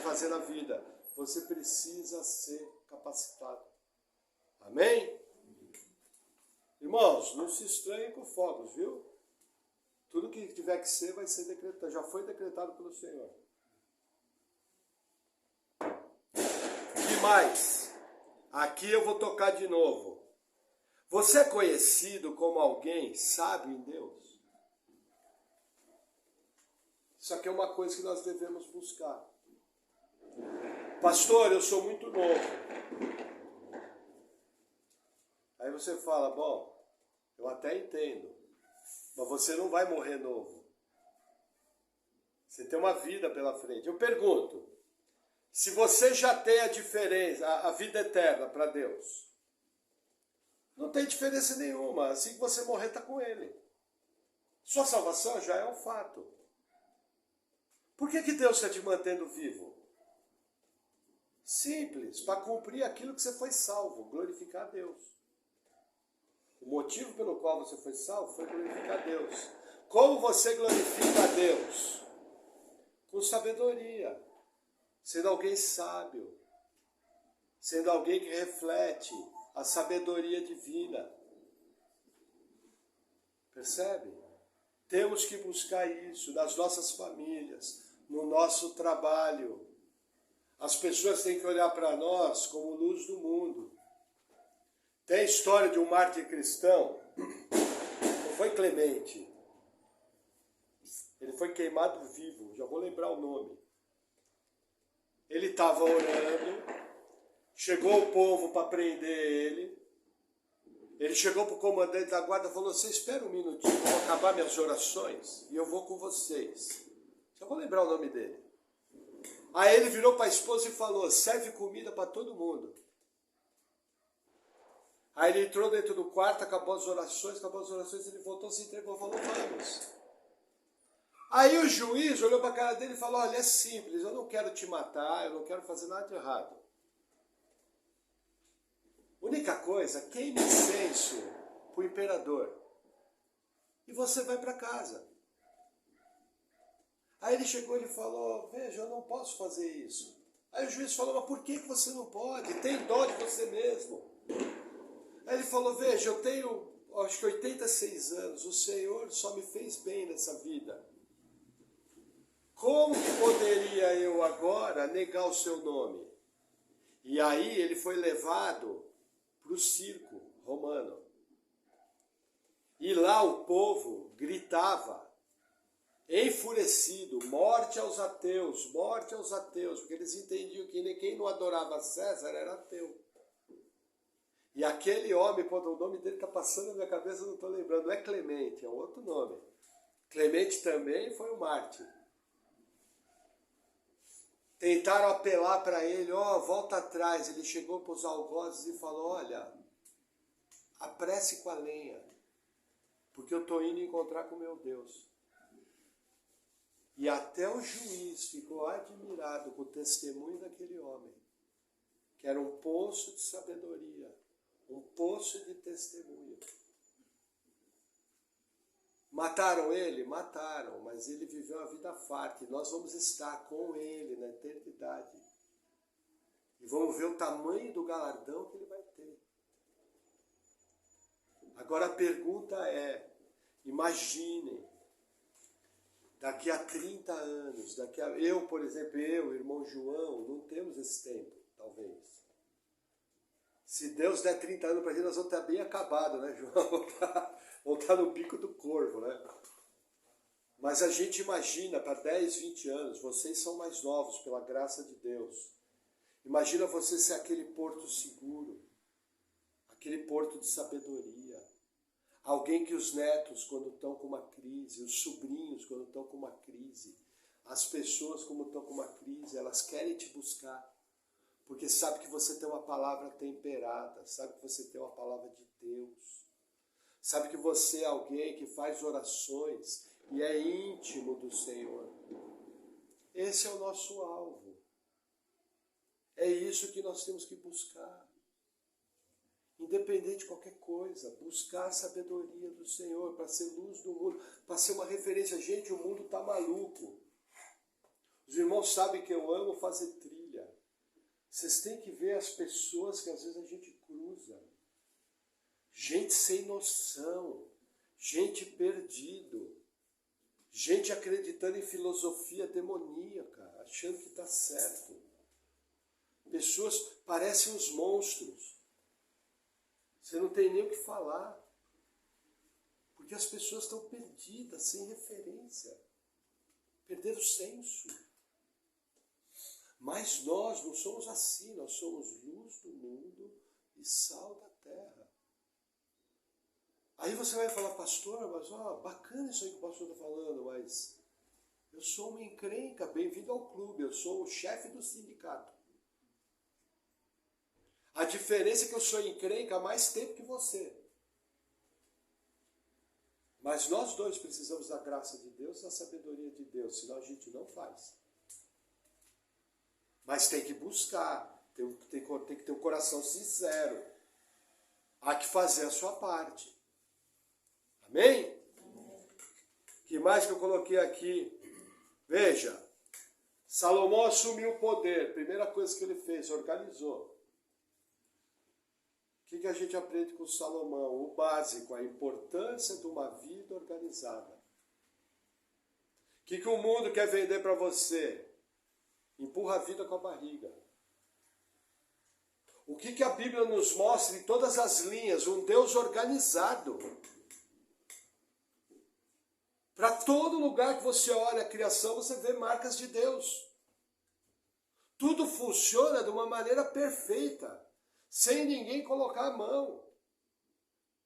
[SPEAKER 1] fazer na vida, você precisa ser capacitado. Amém? Irmãos, não se estranhem com fogos, viu? Tudo que tiver que ser, vai ser decretado. Já foi decretado pelo Senhor. E mais? Aqui eu vou tocar de novo. Você é conhecido como alguém sábio em Deus? Isso aqui é uma coisa que nós devemos buscar. Pastor, eu sou muito novo. Aí você fala, bom, eu até entendo, mas você não vai morrer novo. Você tem uma vida pela frente. Eu pergunto, se você já tem a diferença, a vida eterna para Deus, não tem diferença nenhuma. Assim que você morrer, está com Ele. Sua salvação já é um fato. Por que Deus está te mantendo vivo? Simples, para cumprir aquilo que você foi salvo, glorificar a Deus. O motivo pelo qual você foi salvo foi glorificar a Deus. Como você glorifica a Deus? Com sabedoria, sendo alguém sábio, sendo alguém que reflete a sabedoria divina. Percebe? Temos que buscar isso nas nossas famílias, no nosso trabalho. As pessoas têm que olhar para nós como luz do mundo. Tem a história de um mártir cristão, não foi Clemente. Ele foi queimado vivo, já vou lembrar o nome. Ele estava orando, chegou o povo para prender ele. Ele chegou para o comandante da guarda e falou, você espera um minutinho, eu vou acabar minhas orações e eu vou com vocês. Já vou lembrar o nome dele. Aí ele virou para a esposa e falou, serve comida para todo mundo. Aí ele entrou dentro do quarto, acabou as orações, ele voltou, se entregou e falou, vamos. Aí o juiz olhou para a cara dele e falou, olha, é simples, eu não quero te matar, eu não quero fazer nada de errado. Única coisa, queime incenso para o imperador. E você vai para casa. Aí ele chegou e falou, veja, eu não posso fazer isso. Aí o juiz falou, mas por que você não pode? Tem dó de você mesmo. Aí ele falou, veja, eu tenho, acho que 86 anos, o Senhor só me fez bem nessa vida. Como que poderia eu agora negar o seu nome? E aí ele foi levado para o circo romano. E lá o povo gritava, enfurecido, morte aos ateus, porque eles entendiam que quem não adorava César era ateu. E aquele homem, o nome dele está passando na minha cabeça, eu não estou lembrando, não é Clemente, é um outro nome. Clemente também foi um mártir. Tentaram apelar para ele, volta atrás. Ele chegou para os algozes e falou, olha, apresse com a lenha, porque eu estou indo encontrar com meu Deus. E até o juiz ficou admirado com o testemunho daquele homem, que era um poço de sabedoria, um poço de testemunho. Mataram ele? Mataram, mas ele viveu a vida farta. E nós vamos estar com ele na eternidade. E vamos ver o tamanho do galardão que ele vai ter. Agora a pergunta é, imaginem, daqui a 30 anos, eu, por exemplo, o irmão João, não temos esse tempo, talvez. Se Deus der 30 anos para a gente, nós vamos estar bem acabados, né, João? Vamos estar no bico do corvo, né? Mas a gente imagina, para 10, 20 anos, vocês são mais novos, pela graça de Deus. Imagina você ser aquele porto seguro, aquele porto de sabedoria. Alguém que os netos, quando estão com uma crise, os sobrinhos, quando estão com uma crise, as pessoas, quando estão com uma crise, elas querem te buscar. Porque sabe que você tem uma palavra temperada, sabe que você tem uma palavra de Deus. Sabe que você é alguém que faz orações e é íntimo do Senhor. Esse é o nosso alvo. É isso que nós temos que buscar. Independente de qualquer coisa, buscar a sabedoria do Senhor para ser luz do mundo, para ser uma referência. Gente, o mundo está maluco. Os irmãos sabem que eu amo fazer trilha. Vocês têm que ver as pessoas que às vezes a gente cruza. Gente sem noção, gente perdido, gente acreditando em filosofia demoníaca, achando que está certo. Pessoas parecem os monstros. Você não tem nem o que falar. Porque as pessoas estão perdidas, sem referência. Perderam o senso. Mas nós não somos assim, nós somos luz do mundo e sal da terra. Aí você vai falar, pastor, mas bacana isso aí que o pastor está falando, mas eu sou uma encrenca, bem-vindo ao clube, eu sou o chefe do sindicato. A diferença é que eu sou encrenca há mais tempo que você. Mas nós dois precisamos da graça de Deus e da sabedoria de Deus, senão a gente não faz. Mas tem que buscar, tem que ter um coração sincero. Há que fazer a sua parte. Amém? O que mais que eu coloquei aqui? Veja, Salomão assumiu o poder. Primeira coisa que ele fez, organizou. O que a gente aprende com Salomão? O básico, a importância de uma vida organizada. O que o mundo quer vender para você? Empurra a vida com a barriga. O que a Bíblia nos mostra em todas as linhas? Um Deus organizado. Para todo lugar que você olha a criação, você vê marcas de Deus. Tudo funciona de uma maneira perfeita, sem ninguém colocar a mão.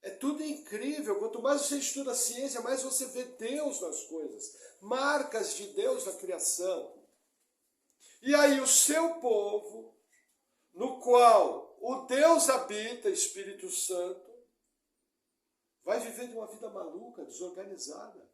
[SPEAKER 1] É tudo incrível. Quanto mais você estuda a ciência, mais você vê Deus nas coisas. Marcas de Deus na criação. E aí o seu povo, no qual o Deus habita, Espírito Santo, vai viver de uma vida maluca, desorganizada.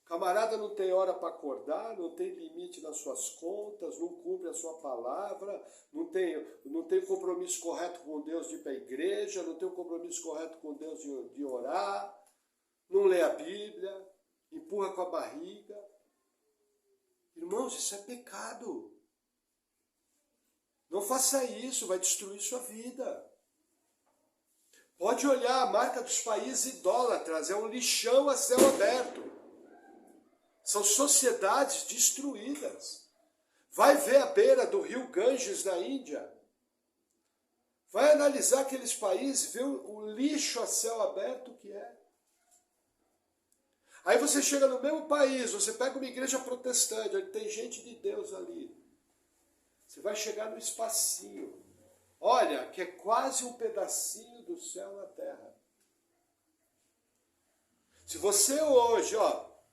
[SPEAKER 1] Camarada não tem hora para acordar, não tem limite nas suas contas, não cumpre a sua palavra, não tem compromisso correto com Deus de ir para a igreja, não tem um compromisso correto com Deus de orar, não lê a Bíblia, empurra com a barriga. Irmãos, isso é pecado. Não faça isso, vai destruir sua vida. Pode olhar a marca dos países idólatras, é um lixão a céu aberto. São sociedades destruídas. Vai ver a beira do rio Ganges na Índia. Vai analisar aqueles países, ver o lixo a céu aberto que é. Aí você chega no mesmo país, você pega uma igreja protestante, onde tem gente de Deus ali. Você vai chegar no espacinho. Olha, que é quase um pedacinho do céu na terra. Se você hoje,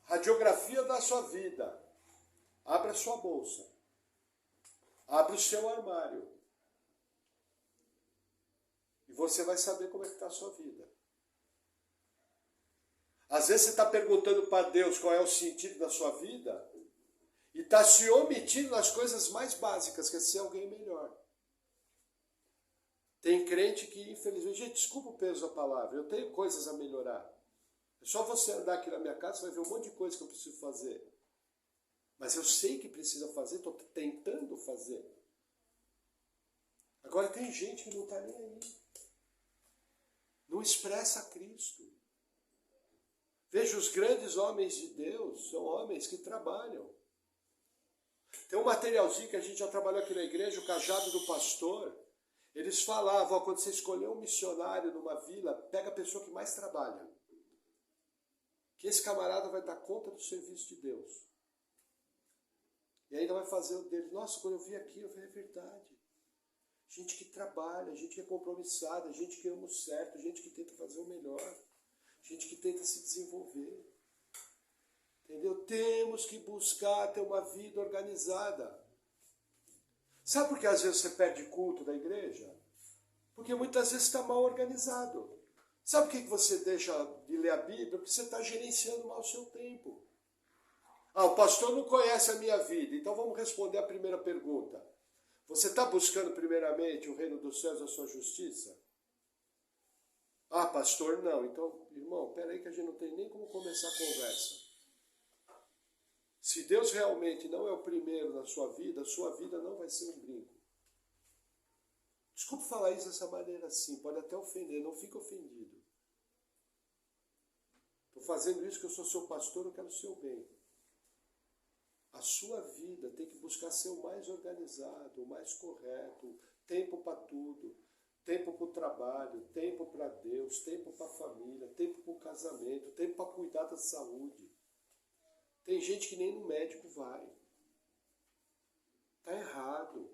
[SPEAKER 1] radiografia da sua vida, Abra a sua bolsa. Abra o seu armário. E você vai saber como é que está a sua vida. Às vezes você está perguntando para Deus qual é o sentido da sua vida e está se omitindo nas coisas mais básicas, que é ser alguém melhor. Tem crente que, infelizmente, gente, desculpa o peso da palavra, eu tenho coisas a melhorar. É só você andar aqui na minha casa, você vai ver um monte de coisa que eu preciso fazer. Mas eu sei que precisa fazer, estou tentando fazer. Agora tem gente que não está nem aí. Não expressa Cristo. Veja, os grandes homens de Deus são homens que trabalham. Tem um materialzinho que a gente já trabalhou aqui na igreja, o cajado do pastor. Eles falavam, ó, quando você escolher um missionário numa vila, pega a pessoa que mais trabalha. Que esse camarada vai dar conta do serviço de Deus. E ainda vai fazer o dele. Nossa, quando eu vi aqui, eu falei, é verdade. Gente que trabalha, gente que é compromissada, gente que ama o certo, gente que tenta fazer o melhor. Gente que tenta se desenvolver. Entendeu? Temos que buscar ter uma vida organizada. Sabe por que às vezes você perde culto da igreja? Porque muitas vezes está mal organizado. Sabe por que você deixa de ler a Bíblia? Porque você está gerenciando mal o seu tempo. Ah, o pastor não conhece a minha vida. Então vamos responder a primeira pergunta. Você está buscando primeiramente o reino dos céus e a sua justiça? Ah, pastor, não. Então, irmão, peraí que a gente não tem nem como começar a conversa. Se Deus realmente não é o primeiro na sua vida não vai ser um brinco. Desculpe falar isso dessa maneira assim, pode até ofender, não fique ofendido. Estou fazendo isso porque eu sou seu pastor, eu quero o seu bem. A sua vida tem que buscar ser o mais organizado, o mais correto, tempo para tudo. Tempo para o trabalho, tempo para Deus, tempo para a família, tempo para o casamento, tempo para cuidar da saúde. Tem gente que nem no médico vai. Está errado.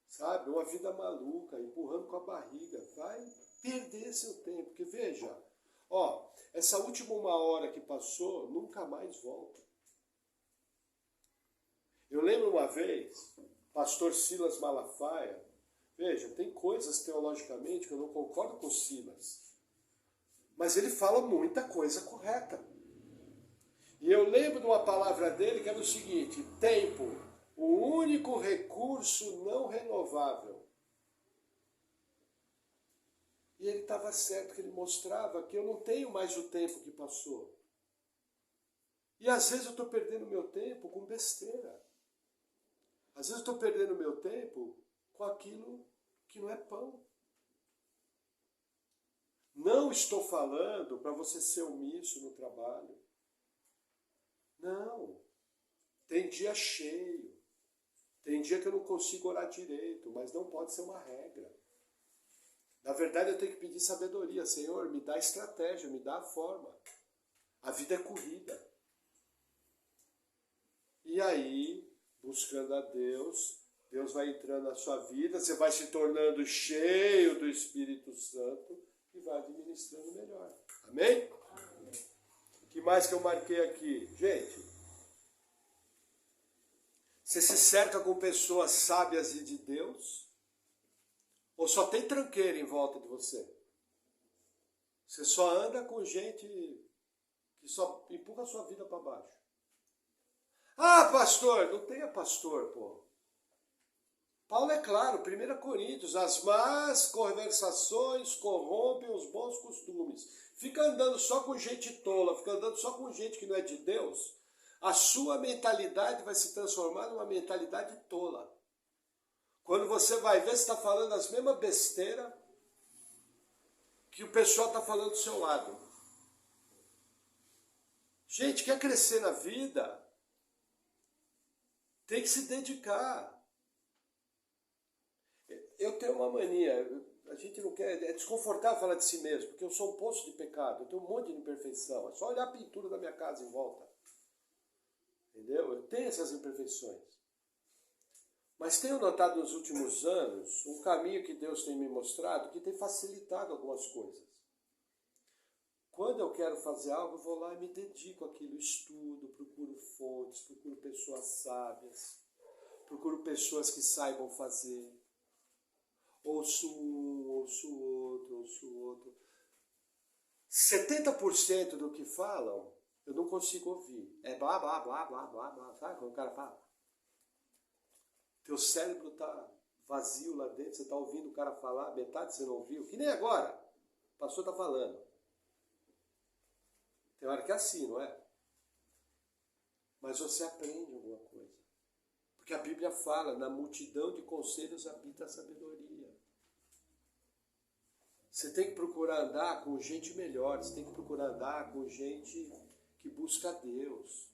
[SPEAKER 1] Sabe? Uma vida maluca, empurrando com a barriga. Vai perder seu tempo. Porque veja, ó, essa última 1 hora que passou, nunca mais volta. Eu lembro uma vez, pastor Silas Malafaia, veja, tem coisas teologicamente que eu não concordo com Silas. Mas ele fala muita coisa correta. E eu lembro de uma palavra dele que era o seguinte: tempo, o único recurso não renovável. E ele estava certo, que ele mostrava que eu não tenho mais o tempo que passou. E às vezes eu estou perdendo meu tempo com besteira. Às vezes eu estou perdendo meu tempo com aquilo que não é pão. Não estou falando para você ser omisso no trabalho. Não. Tem dia cheio. Tem dia que eu não consigo orar direito, mas não pode ser uma regra. Na verdade, eu tenho que pedir sabedoria. Senhor, me dá estratégia, me dá a forma. A vida é corrida. E aí, buscando a Deus, Deus vai entrando na sua vida, você vai se tornando cheio do Espírito Santo e vai administrando melhor. Amém? O que mais que eu marquei aqui? Gente, você se cerca com pessoas sábias e de Deus? Ou só tem tranqueira em volta de você? Você só anda com gente que só empurra a sua vida para baixo. Ah, pastor, não tenha pastor, pô. Paulo é claro, 1 Coríntios, as más conversações corrompem os bons costumes. Fica andando só com gente tola, fica andando só com gente que não é de Deus, a sua mentalidade vai se transformar numa mentalidade tola. Quando você vai ver, você está falando as mesmas besteiras que o pessoal está falando do seu lado. Gente, quer crescer na vida? Tem que se dedicar. Eu tenho uma mania, a gente não quer, é desconfortável falar de si mesmo, porque eu sou um poço de pecado, eu tenho um monte de imperfeição, é só olhar a pintura da minha casa em volta. Entendeu? Eu tenho essas imperfeições. Mas tenho notado nos últimos anos um caminho que Deus tem me mostrado que tem facilitado algumas coisas. Quando eu quero fazer algo, eu vou lá e me dedico àquilo, estudo, procuro fontes, procuro pessoas sábias, procuro pessoas que saibam fazer. Ouço um, ouço outro, ouço outro. 70% do que falam, eu não consigo ouvir. É blá, blá, blá, blá, blá, blá. Sabe quando o cara fala? Teu cérebro está vazio lá dentro, você está ouvindo o cara falar, metade você não ouviu. Que nem agora. O pastor está falando. Tem hora que é assim, não é? Mas você aprende alguma coisa. Porque a Bíblia fala, na multidão de conselhos habita a sabedoria. Você tem que procurar andar com gente melhor, você tem que procurar andar com gente que busca Deus.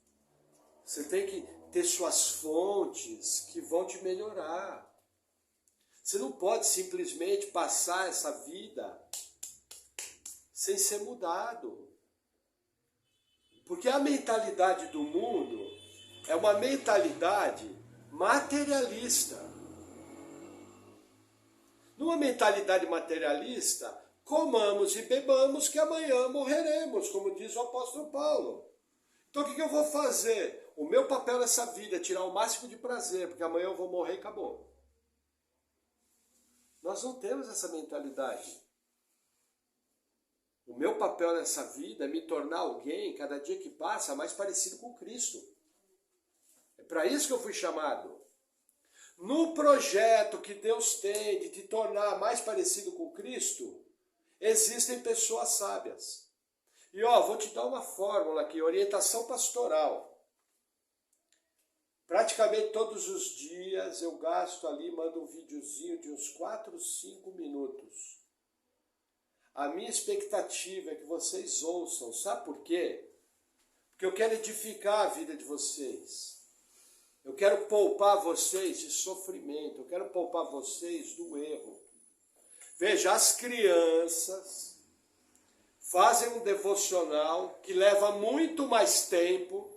[SPEAKER 1] Você tem que ter suas fontes que vão te melhorar. Você não pode simplesmente passar essa vida sem ser mudado. Porque a mentalidade do mundo é uma mentalidade materialista. Numa mentalidade materialista, comamos e bebamos que amanhã morreremos, como diz o apóstolo Paulo. Então o que eu vou fazer? O meu papel nessa vida é tirar o máximo de prazer, porque amanhã eu vou morrer e acabou. Nós não temos essa mentalidade. O meu papel nessa vida é me tornar alguém, cada dia que passa, mais parecido com Cristo. É para isso que eu fui chamado. No projeto que Deus tem de te tornar mais parecido com Cristo, existem pessoas sábias. E vou te dar uma fórmula aqui, orientação pastoral. Praticamente todos os dias eu gasto ali, mando um videozinho de uns 4, 5 minutos. A minha expectativa é que vocês ouçam, sabe por quê? Porque eu quero edificar a vida de vocês. Eu quero poupar vocês de sofrimento, eu quero poupar vocês do erro. Veja, as crianças fazem um devocional que leva muito mais tempo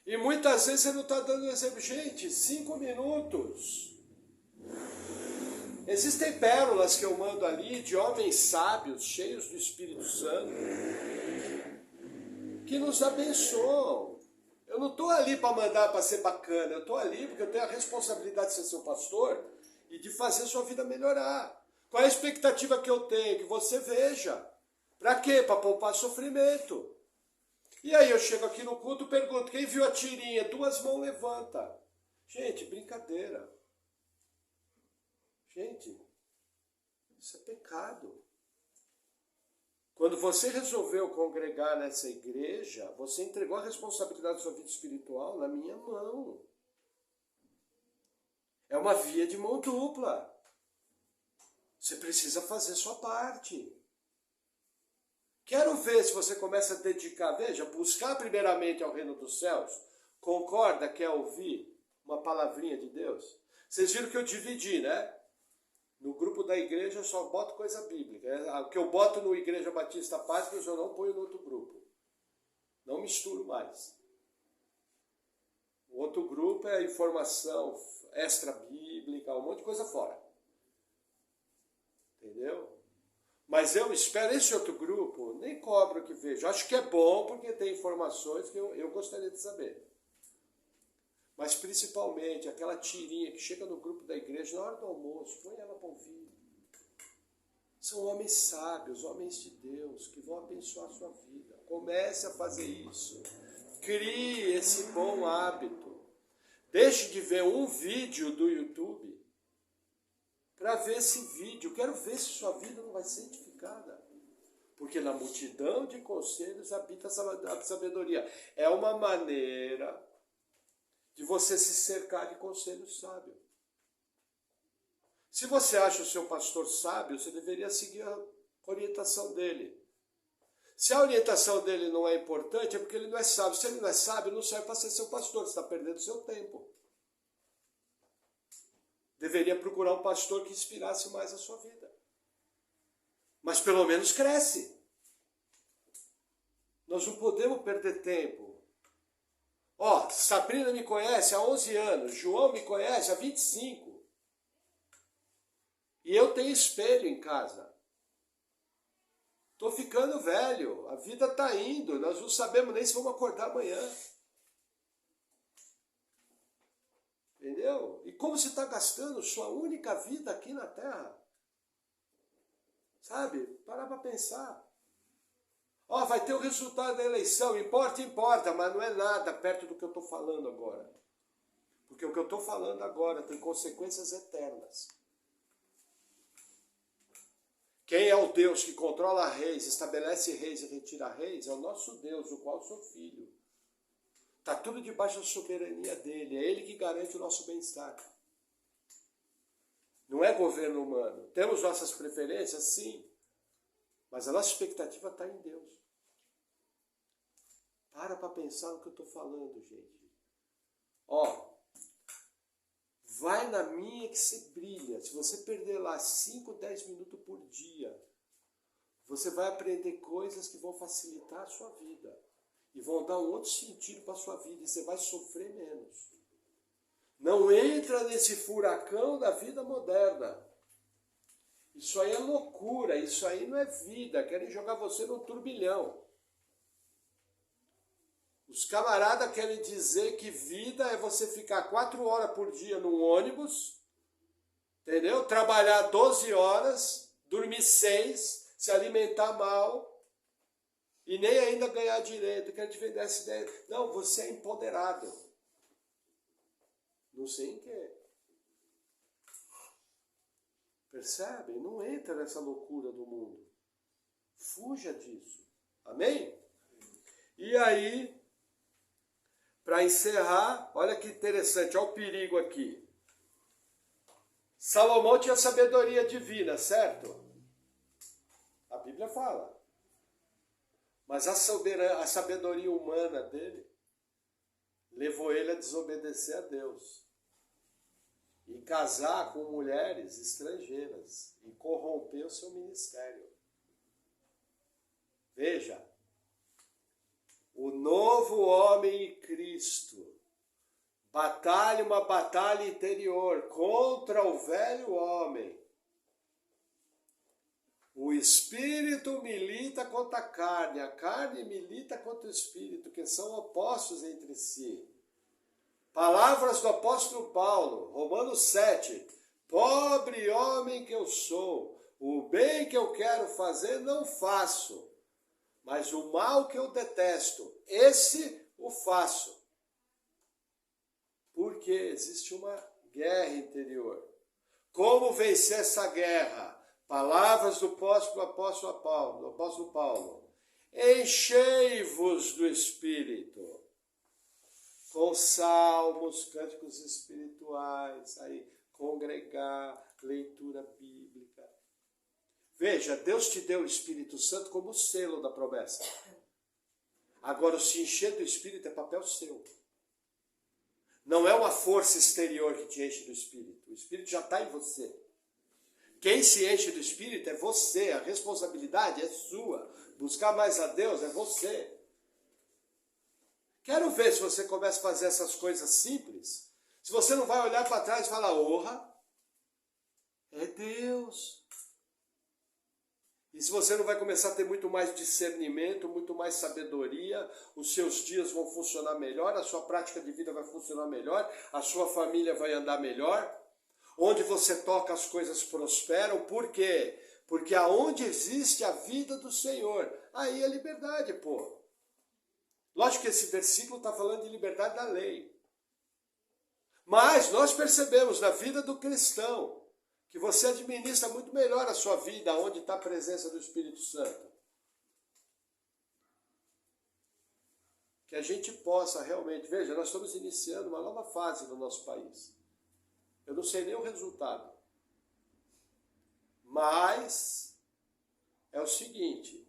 [SPEAKER 1] e muitas vezes você não está dando exemplo. Gente, 5 minutos. Existem pérolas que eu mando ali de homens sábios, cheios do Espírito Santo, que nos abençoam. Eu não estou ali para mandar para ser bacana, eu estou ali porque eu tenho a responsabilidade de ser seu pastor e de fazer sua vida melhorar. Qual é a expectativa que eu tenho? Que você veja. Para quê? Para poupar sofrimento. E aí eu chego aqui no culto e pergunto, quem viu a tirinha? 2 mãos levanta. Gente, brincadeira. Gente, isso é pecado. Quando você resolveu congregar nessa igreja, você entregou a responsabilidade da sua vida espiritual na minha mão. É uma via de mão dupla. Você precisa fazer sua parte. Quero ver se você começa a dedicar, veja, buscar primeiramente ao reino dos céus. Concorda, quer ouvir uma palavrinha de Deus? Vocês viram que eu dividi, né? No grupo da igreja eu só boto coisa bíblica. O que eu boto no Igreja Batista Páscoa eu não ponho no outro grupo. Não misturo mais. O outro grupo é informação extra-bíblica, um monte de coisa fora. Entendeu? Mas eu espero esse outro grupo, nem cobro o que vejo. Acho que é bom porque tem informações que eu gostaria de saber. Mas principalmente aquela tirinha que chega no grupo da igreja na hora do almoço, põe ela para ouvir. São homens sábios, homens de Deus, que vão abençoar a sua vida. Comece a fazer isso. Crie esse bom hábito. Deixe de ver um vídeo do YouTube para ver esse vídeo. Quero ver se sua vida não vai ser edificada. Porque na multidão de conselhos habita a sabedoria. É uma maneira de você se cercar de conselhos sábios. Se você acha o seu pastor sábio, você deveria seguir a orientação dele. Se a orientação dele não é importante, é porque ele não é sábio. Se ele não é sábio, não serve para ser seu pastor, você está perdendo seu tempo. Deveria procurar um pastor que inspirasse mais a sua vida. Mas pelo menos cresce. Nós não podemos perder tempo. Sabrina me conhece há 11 anos, João me conhece há 25. E eu tenho espelho em casa. Estou ficando velho, a vida está indo, nós não sabemos nem se vamos acordar amanhã. Entendeu? E como você está gastando sua única vida aqui na Terra? Sabe? Parar para pensar. Ó, vai ter o resultado da eleição, importa, mas não é nada perto do que eu estou falando agora. Porque o que eu estou falando agora tem consequências eternas. Quem é o Deus que controla reis, estabelece reis e retira reis, é o nosso Deus, o qual eu sou filho. Está tudo debaixo da soberania dele, é ele que garante o nosso bem-estar. Não é governo humano. Temos nossas preferências, sim, mas a nossa expectativa está em Deus. Para pensar no que eu estou falando, gente. Ó, vai na minha que você brilha. Se você perder lá 5, 10 minutos por dia, você vai aprender coisas que vão facilitar a sua vida. E vão dar um outro sentido para a sua vida. E você vai sofrer menos. Não entra nesse furacão da vida moderna. Isso aí é loucura. Isso aí não é vida. Querem jogar você num turbilhão. Os camaradas querem dizer que vida é você ficar 4 horas por dia num ônibus, entendeu? Trabalhar 12 horas, dormir 6, se alimentar mal e nem ainda ganhar direito. Quero te vender essa ideia. Não, você é empoderado. Não sei em quê. Percebe? Não entra nessa loucura do mundo. Fuja disso. Amém? E aí, para encerrar, olha que interessante, olha o perigo aqui. Salomão tinha sabedoria divina, certo? A Bíblia fala. Mas a sabedoria humana dele levou ele a desobedecer a Deus. E casar com mulheres estrangeiras. E corromper o seu ministério. Veja. O novo homem em Cristo batalha uma batalha interior contra o velho homem. O espírito milita contra a carne milita contra o espírito, que são opostos entre si. Palavras do apóstolo Paulo, Romanos 7. Pobre homem que eu sou, o bem que eu quero fazer não faço. Mas o mal que eu detesto, esse o faço. Porque existe uma guerra interior. Como vencer essa guerra? Palavras do apóstolo Paulo. Enchei-vos do Espírito. Com salmos, cânticos espirituais, aí congregar, leitura bíblica. Veja, Deus te deu o Espírito Santo como selo da promessa. Agora, se encher do Espírito é papel seu. Não é uma força exterior que te enche do Espírito. O Espírito já está em você. Quem se enche do Espírito é você. A responsabilidade é sua. Buscar mais a Deus é você. Quero ver se você começa a fazer essas coisas simples. Se você não vai olhar para trás e falar, orra, é Deus. E se você não vai começar a ter muito mais discernimento, muito mais sabedoria, os seus dias vão funcionar melhor, a sua prática de vida vai funcionar melhor, a sua família vai andar melhor. Onde você toca as coisas prosperam. Por quê? Porque aonde existe a vida do Senhor, aí é liberdade, pô. Lógico que esse versículo está falando de liberdade da lei. Mas nós percebemos na vida do cristão que você administra muito melhor a sua vida onde está a presença do Espírito Santo. Que a gente possa realmente... Veja, nós estamos iniciando uma nova fase no nosso país. Eu não sei nem o resultado. Mas é o seguinte,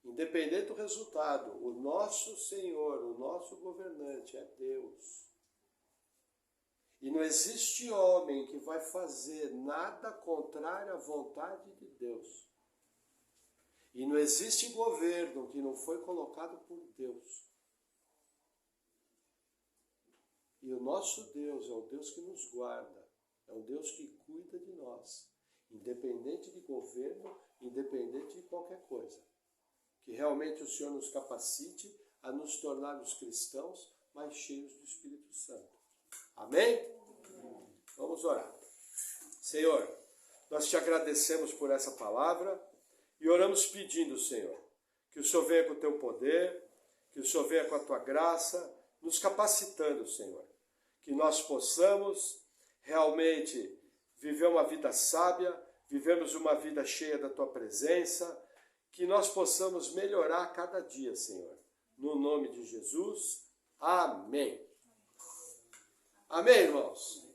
[SPEAKER 1] independente do resultado, o nosso Senhor, o nosso governante é Deus. E não existe homem que vai fazer nada contrário à vontade de Deus. E não existe governo que não foi colocado por Deus. E o nosso Deus é o Deus que nos guarda, é o Deus que cuida de nós, independente de governo, independente de qualquer coisa. que realmente o Senhor nos capacite a nos tornarmos cristãos mais cheios do Espírito Santo. Amém? Vamos orar. Senhor, nós te agradecemos por essa palavra e oramos pedindo, Senhor, que o Senhor venha com o teu poder, que o Senhor venha com a tua graça, nos capacitando, Senhor, que nós possamos realmente viver uma vida sábia, vivermos uma vida cheia da tua presença, que nós possamos melhorar cada dia, Senhor. No nome de Jesus, amém. Amém, irmãos?